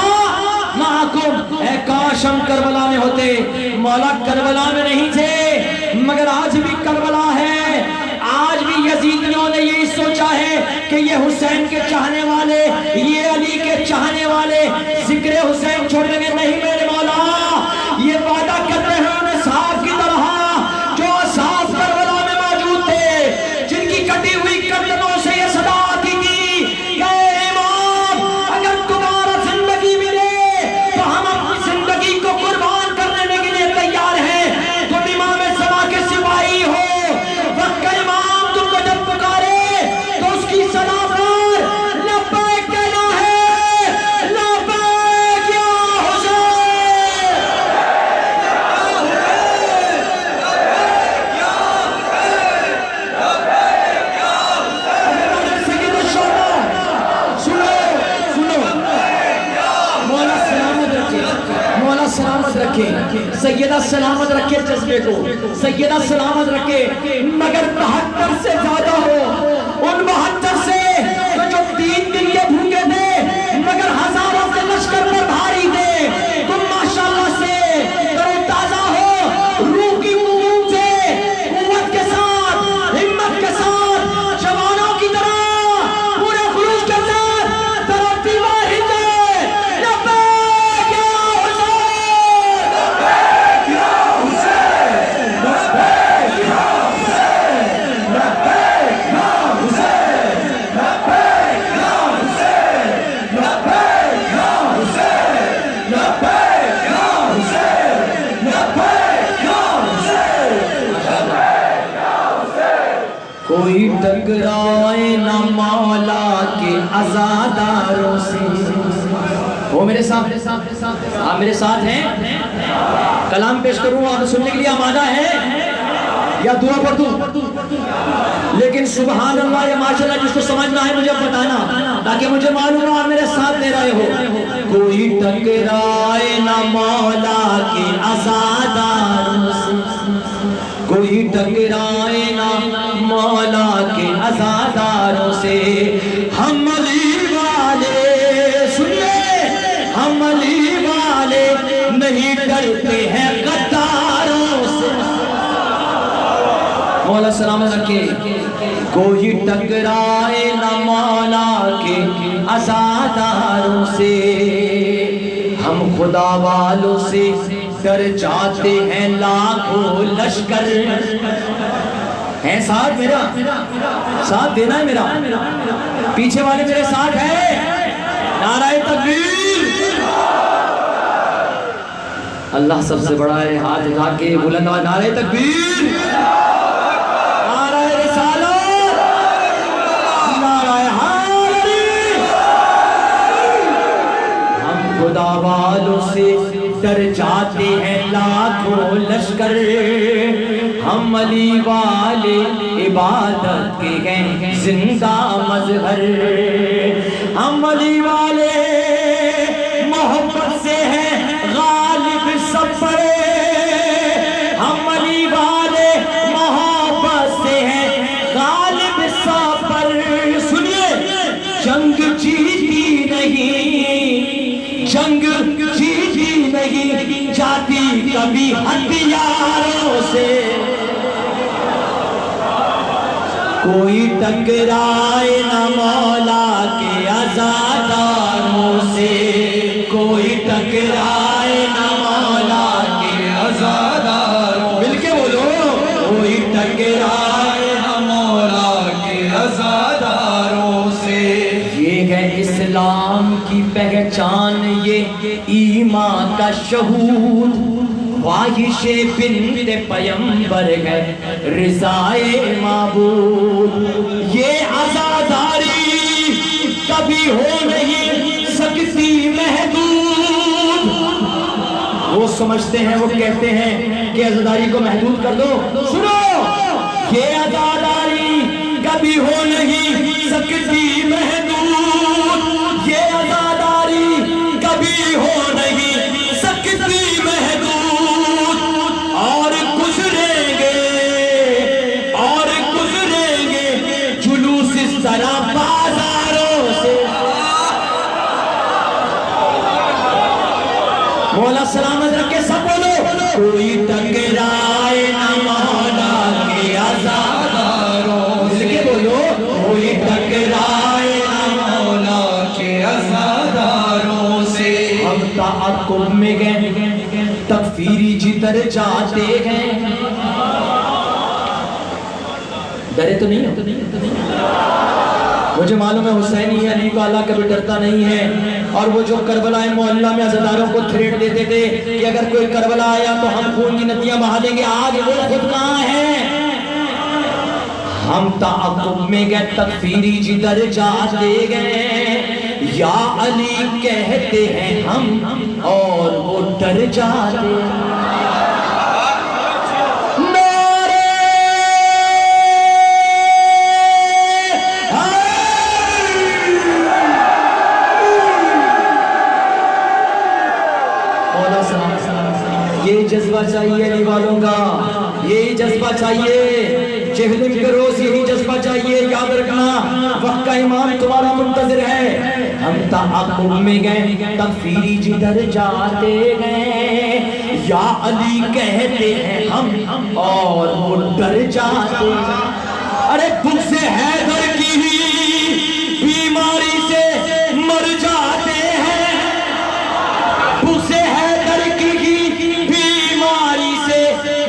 مَعَكُمْ اے کاش ہم کربلا میں ہوتے مولا کربلا میں نہیں تھے مگر آج بھی کربلا ہے آج بھی یزیدیوں نے یہی سوچا ہے کہ یہ حسین کے چاہنے والے یہ علی کے چاہنے والے ذکر حسین چھوڑیں گے نہیں میرے مولا یہ وعدہ کرتے ہیں انہیں صاحب کی طرح جو صاحب کربلا میں موجود تھے جن کی کٹی ہوئی گردنوں سے یہ صدا آتی تھی کہ اے امام اگر تمہارا زندگی ملے تو ہم اپنی زندگی کو قربان کرنے کے لیے تیار ہیں تم امام سما کے سپاہی ہو وقت کا امام تم کو جب پکارے تو اس کی صدا پر لبیک کہنا ہے لبیک یا سلامت رکھے سیدہ سلامت رکھے جذبے کو سیدہ سلامت رکھے مگر 72 سے زیادہ ہو ان 72 سے جو 3 دن کے بھوکے تھے کوئی ٹکرائے نہ مولا کے عزاداروں سے. وہ میرے ساتھ، آپ میرے ساتھ ہیں؟ کلام پیش کروں آپ سننے کے لیے آمادہ ہے یا دعا پڑھ دوں؟ لیکن سبحان اللہ یا ماشاءاللہ جس کو سمجھنا ہے مجھے بتانا تاکہ مجھے معلوم ہو آپ میرے ساتھ دے رہے ہو. کوئی ٹکرائے نہ مولا کے عزاداروں سے، کوئی ٹکرائے نہ مولا کے عزاداروں سے. ہم علی والے سنیے، ہم علی والے نہیں ڈرتے ہیں غداروں سے. مولا سلامت رکھے. کوئی ٹکرائے نہ مولا کے عزاداروں سے. ہم خدا والوں سے ڈر جاتے ہیں لاکھوں لشکر. ہے ساتھ میرا؟ ساتھ دینا ہے میرا؟ پیچھے والے میرے ساتھ ہے؟ نعرہ تکبیر. اللہ سب سے بڑا ہے. ہاتھ اٹھا کے بلند آواز نعرہ تکبیر، نعرہ رسالت، نعرہ حیدری. ہم خدا والوں سے ڈر جاتے ہیں لاکھوں لشکر. ہم علی والے عبادت کے ہیں زندہ مظہر. ہم علی والے محبت سے ہیں غالب سب پر. ہم علی والے محبت سے ہیں غالب سب پر. سنیے، جنگ جیتی نہیں، جنگ جیتی نہیں جاتی کبھی ہتھیاروں سے. کوئی ٹکرائے نہ مولا کے عزاداروں سے. کوئی ٹکرائے نہ مولا کے عزاداروں. مل کے بولو. کوئی ٹکرائے نہ مولا کے عزاداروں سے. یہ ہے اسلام کی پہچان، یہ ایمان کا شہود. خواہش بنت پیمبر ہے رضائے معبود. یہ عزاداری کبھی ہو نہیں سکتی محدود. وہ سمجھتے ہیں، وہ کہتے ہیں کہ عزاداری کو محدود کر دو. سنو، یہ عزاداری کبھی ہو نہیں سکتی محدود. یہ عزاداری کبھی ہو نہیں سکتی محدود. اور گزریں گے، اور گزریں گے جلوس اس طرح بازاروں سے. مولا سلامت رکھے. سب بولو. کوئی ٹکرائے نہ مولا کے عزاداروں سے. بولو. کوئی ٹکرائے نہ مولا کے عزاداروں سے. ہم تعاقب میں گئے تکفیری جدھر جاتے ہیں. ڈرے تو نہیں ہو؟ مجھے معلوم ہے حسینی علی کو اللہ کبھی ڈرتا نہیں ہے. اور وہ جو کربلا محلہ میں عزاداروں کو تھریٹ دیتے تھے کہ اگر کوئی کربلا آیا تو ہم خون کی ندیاں بہا دیں گے، آج وہ خود کہاں ہیں؟ ہم تعاقب میں گئے تکفیری جدھر جاتے گئے. یا علی کہتے ہیں ہم اور وہ ڈر جاتے ہیں. یہ جذبہ چاہیے علی والوں کا، یہی جذبہ چاہیے. جہلم کے روز یہی جذبہ چاہیے. یاد رکھنا وقت کا امام تمہارا منتظر ہے. ہم تعاقب میں گئے تکفیری جدھر جاتے گئے. یا علی کہتے ہیں ہم اور وہ ڈر جاتے ہیں. ارے تم سے حیدر کی بیماری سے مر جاتے ہیں. تم سے حیدر کی بیماری سے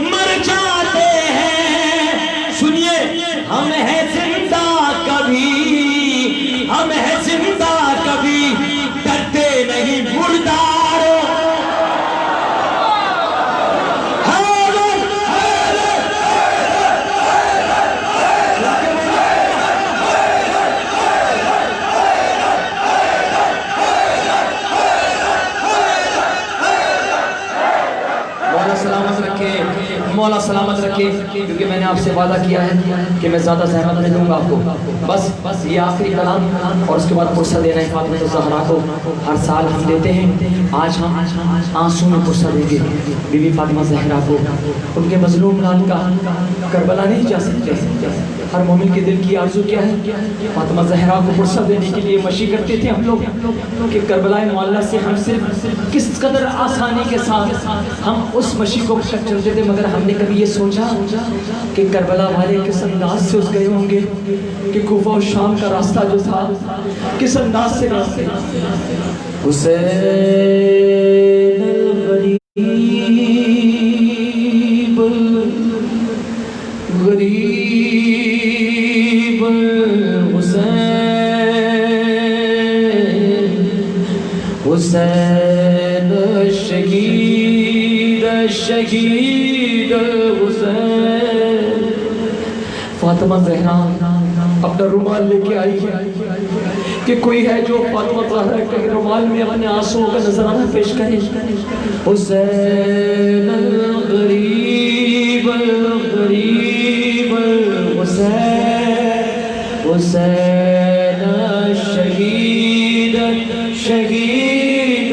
مر جاتے ہیں. سنیے، ہم ہیں زندہ کبھی، ہم ہیں زندہ کبھی ڈرتے نہیں مرداروں. مولا سلامت رکھے، کیونکہ میں نے آپ سے وعدہ کیا ہے کہ میں زیادہ زحمت نہیں دوں گا آپ کو. بس یہ آخری کلام اور اس کے بعد پرسہ دینا ہے فاطمہ الزہرا کو. ہر سال ہم دیتے ہیں، آج ہم آنسوں میں پرسہ دیں گے بی بی فاطمہ زہرا کو. ان کے مظلوم لال کا کربلا نہیں جا سکتے. ہر مومن کے دل کی آرزو کیا ہے؟ فاطمہ زہرا کو پرسہ دینے کے لیے مشی کرتے تھے ہم لوگ کہ کربلا معلیٰ سے ہم صرف کس قدر آسانی کے ساتھ ہم اس مشی کو چلتے تھے، مگر ہم نے کبھی یہ سوچا کہ کربلا والے کس انداز سے اس گئے ہوں گے کہ کوفہ و شام کا راستہ جو تھا کس انداز سے راستے. حسین غریب حسین حسین شہید شہید حسین. فاطمہ زہرا اپنا رومال لے کے آئی ہے کہ کوئی ہے جو فاطمہ زہرا کے رومال میں اپنے آنسوؤں کا نذرانہ پیش کرے. حسین الغریب الغریب حسین حسین شہید شہید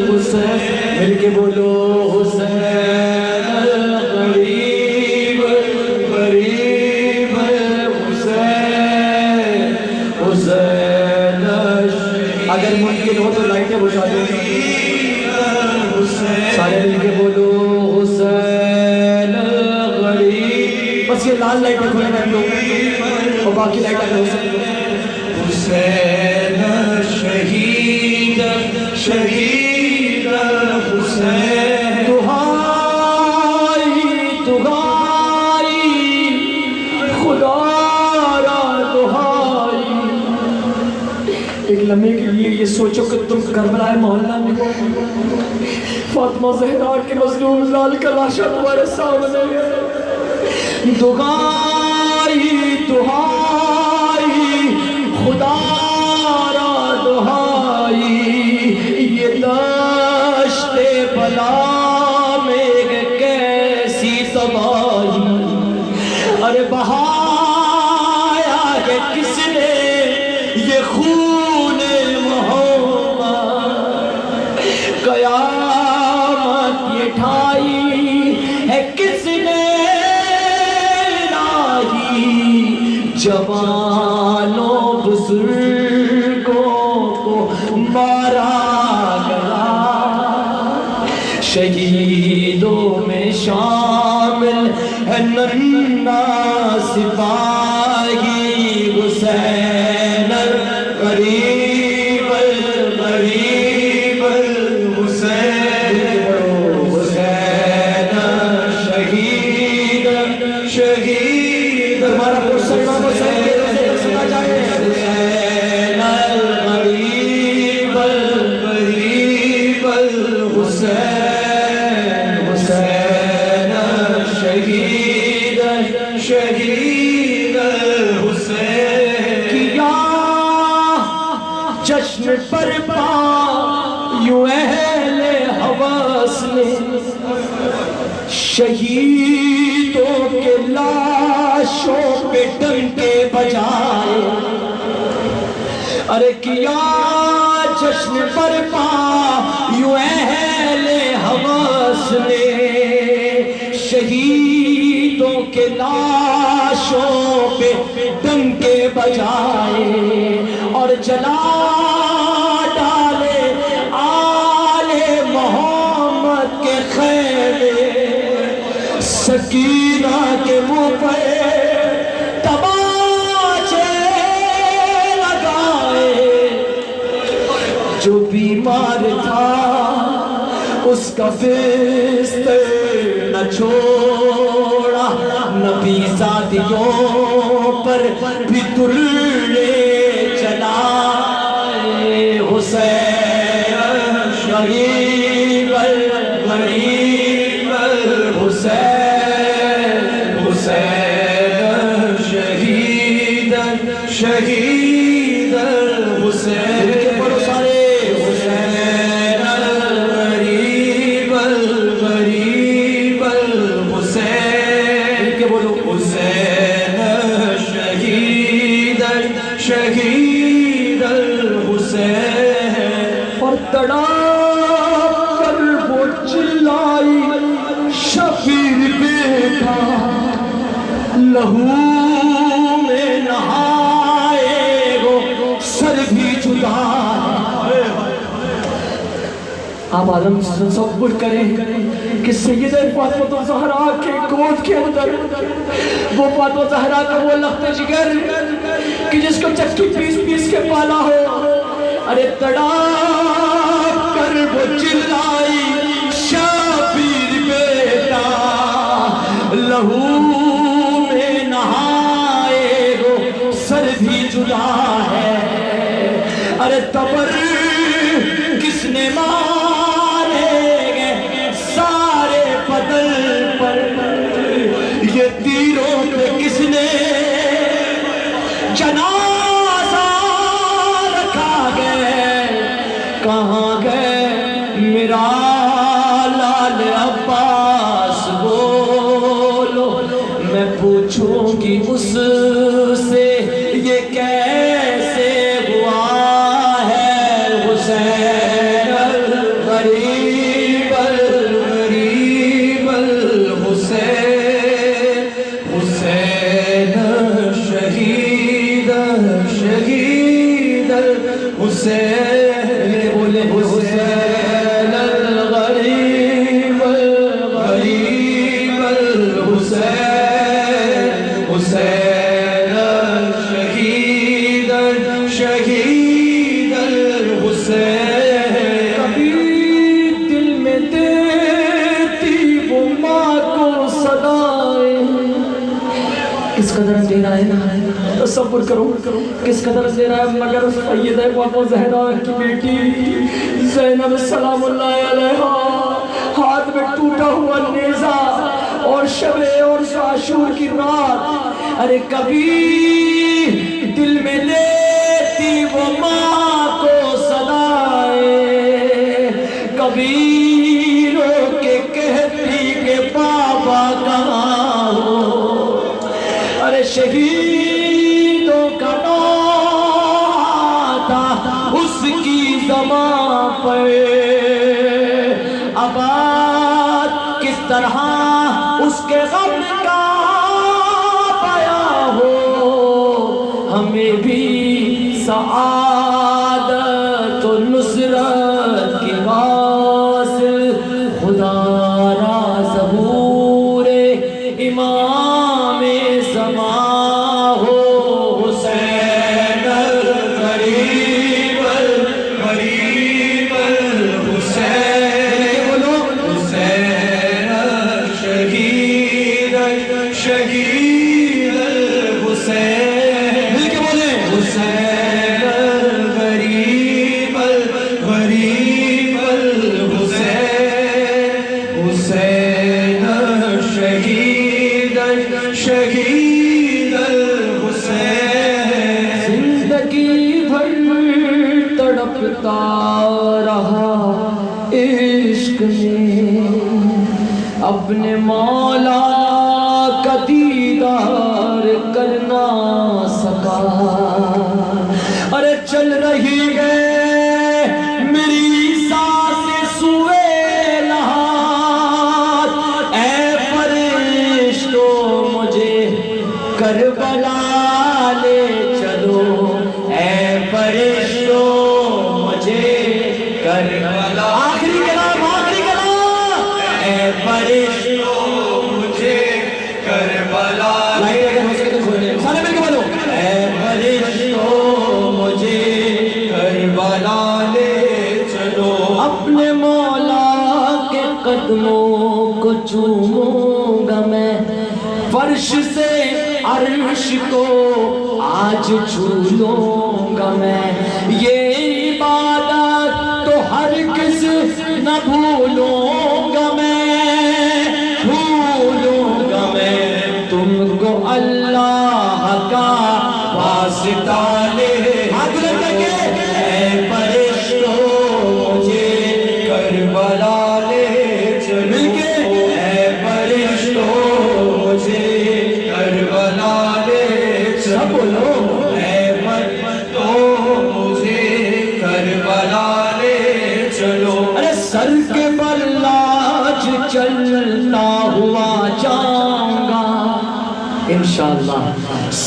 حسین. مل کے بولو حسین الغریب الغریب حسین حسین. اگر ممکن ہو تو لائٹیں بجھا دو، سارے مل کے بولو حسین الغریب. بس یہ لال لائٹیں کھولے ہیں لوگ اور باقی لائٹیں ہو سکتے ہیں. حسین شہید شہید حسین. دہائی دہائی خدا را دہائی. ایک لمحے کے لیے یہ سوچو کہ تم کربلا معلیٰ میں فاطمہ زہرا کے مظلوم لال کا لاشا تمہارے سامنے ہے. دہائی دہائی خدا را دہائی. یہ دشت بلا میں کیسی تباہی. ارے بہایا ہے کس نے یہ خون محمد. قیامت یہ ٹھائی ہے کس نے جوانوں بزرگوں کو مارا گیا. شہیدوں میں شامل ہے ننھا سپاہی. حسین الغریب الغریب حسین حسین شہید شہید. ہمارا حسین سنا جائے. حسین الغریب الغریب حسین حسین شہید شہید حسین. کیا جشن برپا یوں اہل حواس نے شہیدوں کے لاشوں پہ ڈنکے بجائے. ارے کیا جشن برپا یوں اہل حواس نے شہیدوں کے لاشوں پہ ڈنکے بجائے اور جلا ڈالے آل محمد کے خیمے. سکینہ کے منہ پہ تماچے لگائے. جو بیمار تھا اس کا بستر نہ چھوڑا. نبی زادیوں پر بھی درے چلائے. حسین غریب غریب حسین حسین شہید شہید حسین. پڑھو سارے. حسین الغریب الغریب حسین شہید الحسین اور تڑاپ کر وہ چلائی شبیر بیٹا لہو میں نہائے وہ سر بھی جدا ہے۔ آپ عالم تصور کریں کہ سیدہ فاطمہ الزہرا کے گود کے اندر وہ فاطمہ الزہرا کا وہ لخت جگر کہ جس کو چکی پیس پیس کے پالا ہو، ارے تڑاپ کر وہ چلائی شبیر بیٹا لہو میں نہائے وہ سر بھی جدا ہے۔ ارے تبر کس نے مارے گے سارے بدل پر، یہ تیروں پہ کس نے جنازہ رکھا گئے، کہاں گئے میرا لال عباس بولو، میں پوچھوں گی اس سے یہ کیسے ہوا ہے حسین الغریب الغریب الحسین حسین شہید شہید الحسین بولے حسین الغریب الغریب الحسین حسین شہید شہید الحسین۔ کبھی دل میں دیتی وہ ماں کو صدائیں، کس قدر اندھیرا ہے تصور کرو کس قدر اندھیرا ہے، مگر سیدہ فاطمہ زہرا کی بیٹی زینب سلام اللہ علیہا ہاتھ میں ٹوٹا ہوا نیزہ اور شب اور عاشور کی رات، ارے کبھی دل میں لیتی وہ ماں کو صدائیں، کبھی رو کے کہتی کہ بابا کہاں ہو، ارے شہیدوں کا نام تھا اس کی زبان پر، آباد کس طرح اس کے غم کا بیان ہو، ہمیں بھی سعادت و نصرت کی حاصل خدا را ظہور امام زمان ہو، حسین الغریب الغریب الحسین بولو حسین شہید شہید الحسین، مل کے بولیں حسین الغریب الغریب الحسین حسین شہید شہید الحسین۔ زندگی بھر تڑپتا رہا عشق میں، اپنے مولا کا دیدار کر نہ سکا، ارے چل رہی ہے میری سانسیں سوئے لحاظ، اے فرشتو مجھے کربلا لے چلو، اے فرشتو مجھے کربلا، آخری کلام اے فرشتو مجھے کربلا لے سارے مل کے بولو، اے فرشتو مجھے کربلا لے چلو، اپنے مولا کے قدموں کو چوموں گا میں، فرش سے عرش کو آج چھو لوں گا میں، یہ عبادت تو ہرگز نہ بھولوں گا میں، بھولوں گا میں تم کو اللہ کا واسطہ لے، ہاتھ بلند کر کے اے فرشتو مجھے کربلا لے چلو، مل کے اے فرشتو مجھے کربلا لے چلو، بولو اے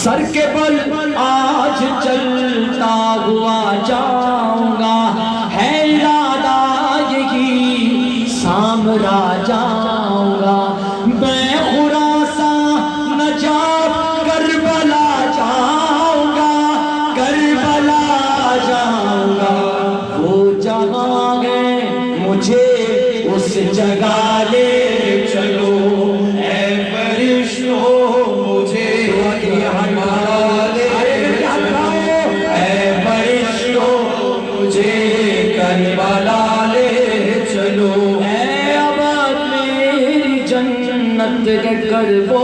سر کے بل آج چلتا ہوا جاؤں گا، ہے ارادہ یہی سامرا جاؤں گا، میں خراسان نجات کربلا جاؤں گا، کربلا جاؤں گا، وہ جہاں ہے مجھے اس جگہ لے چلو، اے فرشتوں مجھے کربلا لے چلو، اے فرشتوں مجھے کربلا لے چلو، اے ابد میری جنت کے کربو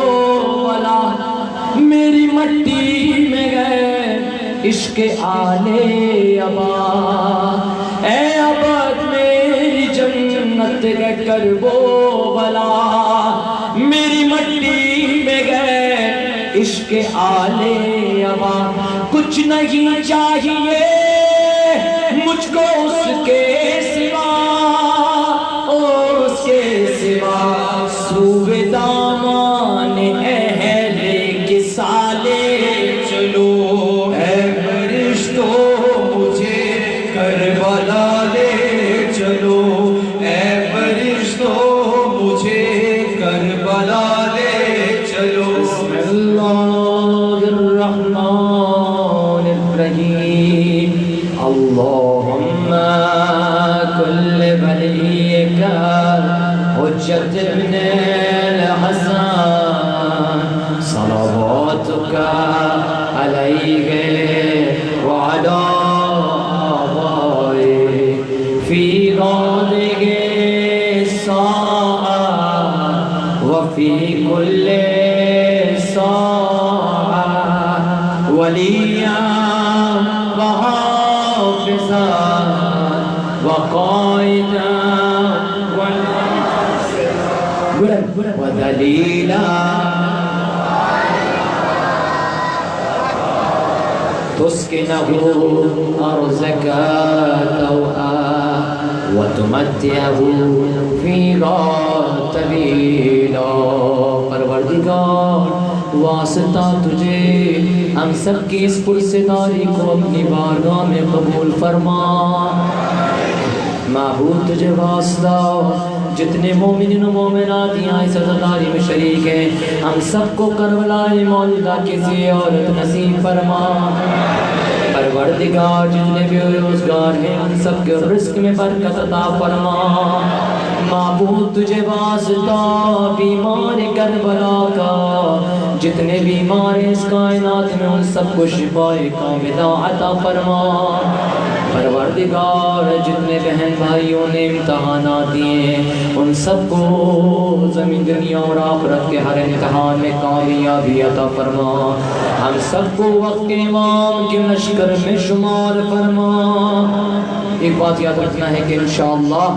والا، میری مٹی میں گئے عشق آلے ابا، اے ابد میری جنت کے کربو والا، میری مٹی میں گئے عشق آلے ابا، کچھ نہیں چاہیے مجھ کو اس کے سوا، اس کے سوا، سوئے دامان اہل کسالے چلو، اے فرشتوں مجھے کربلا لے چلو، اے فرشتوں مجھے کربلا لے چلو، بسم اللہ الرحمن الرحیم، اللہم کل ولیک حجت ابن الحسن صلواتک علیہ وعلا آبائه فی غالق الساعة وفی کل ساعة ولیا وحافظا وقائدا ودلیلا تسكنه أرزك توأ وتمتعه فيها طويلا، پروردگار واسطہ تجھے ہم سب کی اس پرسداری کو اپنی بارگاہ میں قبول فرما، معبود تجھے واسطہ جتنے مومنین و مومنات یہاں اس عزاداری میں شریک ہیں، ہم سب کو کربلا موجودہ کی زیارت نصیب فرما، پروردگار جتنے بھی روزگار ہیں ان سب کے رزق میں برکت عطا فرما، معبود تجھے واسطہ بیمار کربلا کا جتنے بیمار ہیں اس کائنات میں ان سب کو شفاء کاملہ عطا فرما، پروردگار جتنے بہن بھائیوں نے امتحانات دیے ہیں ان سب کو زمین دنیا اور آخرت کے ہر امتحان میں کامیابی عطا فرما، ہم سب کو وقت کے امام کے لشکر میں شمار فرما۔ ایک بات یاد رکھنا ہے کہ انشاءاللہ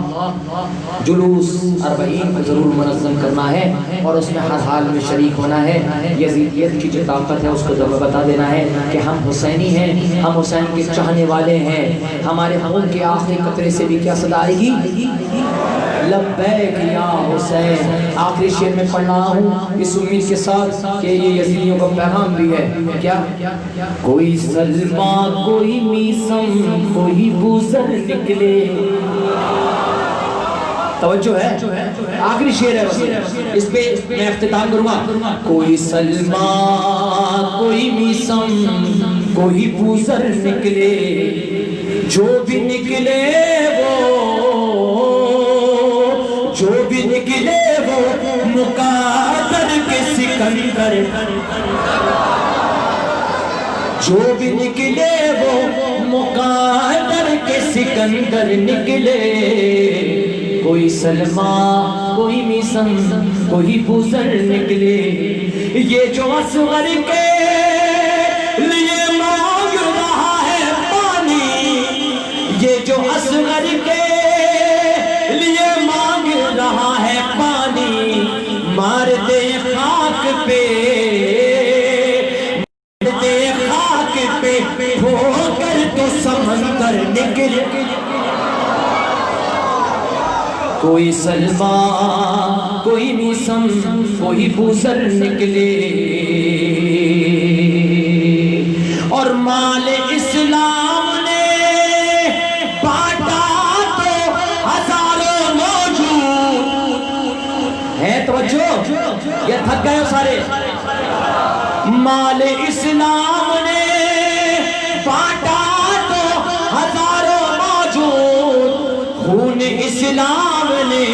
جلوس 40 کو ضرور منظم کرنا ہے اور اس میں ہر حال میں شریک ہونا ہے، یزیدیت کی جو طاقت ہے اس کو ضرور بتا دینا ہے کہ ہم حسینی ہیں، ہم حسین کے چاہنے والے ہیں، ہمارے خون کے آخری قطرے سے بھی کیا صدا آئے گی؟ لبیک یا حسین۔ آخری شعر میں پڑھ رہا ہوں اس امید کے ساتھ کہ یہ یزیدیوں کا پیغام بھی ہے، کیا؟ کوئی سلمہ کوئی میسم کوئی بوزر نکلے، توجہ ہے، آخری شعر ہے، اس پہ میں اختتام کروں گا۔ کوئی سلمہ کوئی میسم کوئی بوزر نکلے، جو بھی نکلے وہ مقادر کے سکندر، جو بھی نکلے وہ مقادر کے سکندر نکلے، کوئی سلمہ کوئی میسم کوئی بوزر نکلے، یہ جو اصغر کے لیے مانگ رہا ہے پانی، یہ جو اصغر کے لیے مانگ رہا ہے پانی، مار دے خاک پہ ہو کر تو سمندر نکل، کوئی سلمہ کوئی میسم کوئی بوزر نکلے۔ اور مال اسلام نے بانٹا تو ہزاروں موجود ہے. توجہ یہ تھک گئے ہو سارے. مال اسلام نے بانٹا تو ہزاروں موجود. خون اسلام نے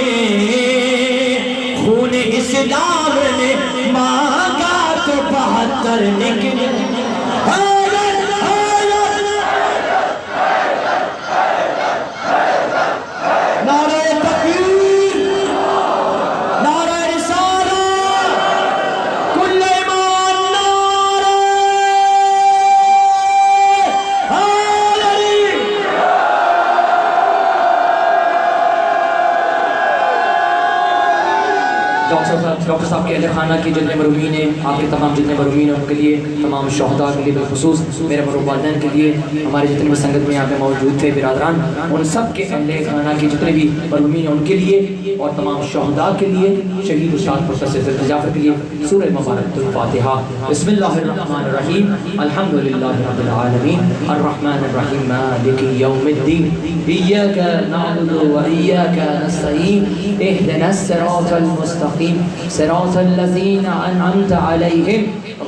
مانگا تو 72 نکلے. نعرہ تکبیر، نعرہ رسالت، کل ایمان، نعرہ حیدری. ڈاکٹر صاحب کے اہل خانہ کی جتنے مرحومین ہیں، آپ کے تمام جتنے مرحومین ہیں ان کے لیے، تمام شہداء کے لیے بالخصوص، میرے مرحوم والدین کے لیے، ہمارے جتنے بھی سنگت میں یہاں پہ موجود تھے برادران، ان سب کے اہل خانہ کی جتنے بھی مرحومین ہیں ان کے لیے، اور تمام شہداء کے لیے، شہید استاد پروفیسر جعفر کے لیے سورہ مبارک الفاتحہ. بسم اللہ الرحمن الرحیم. الحمدللہ رب العالمین الرحمن الرحیم مالک یوم الدین ایاک نعبد و ایاک نستعین اهدنا الصراط المستقیم صراط الذین انعمت علیہم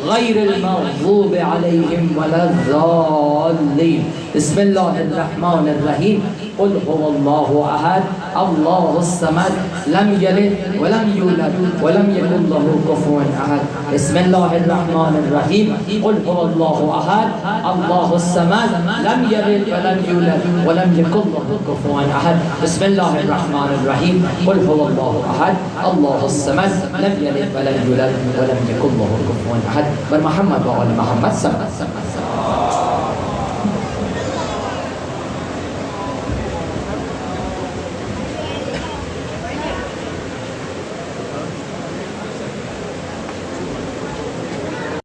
غیر المغضوب علیہم ولا الضالین. بسم اللہ الرحمن الرحیم. قل هو اللہ احد اللہ الصمد لم یلد ولم یولد ولم یکن له کفوا احد. بسم اللہ الرحمن الرحیم. قل هو اللہ احد اللہ الصمد لم یلد ولم یولد ولم یکن له کفوا احد. بسم اللہ الرحمن الرحیم. قل هو اللہ احد اللہ الصمد لم یلد ولم یولد ولم یکن له کفوا احد. بر محمد و آل محمد صلی اللہ علیہ وسلم.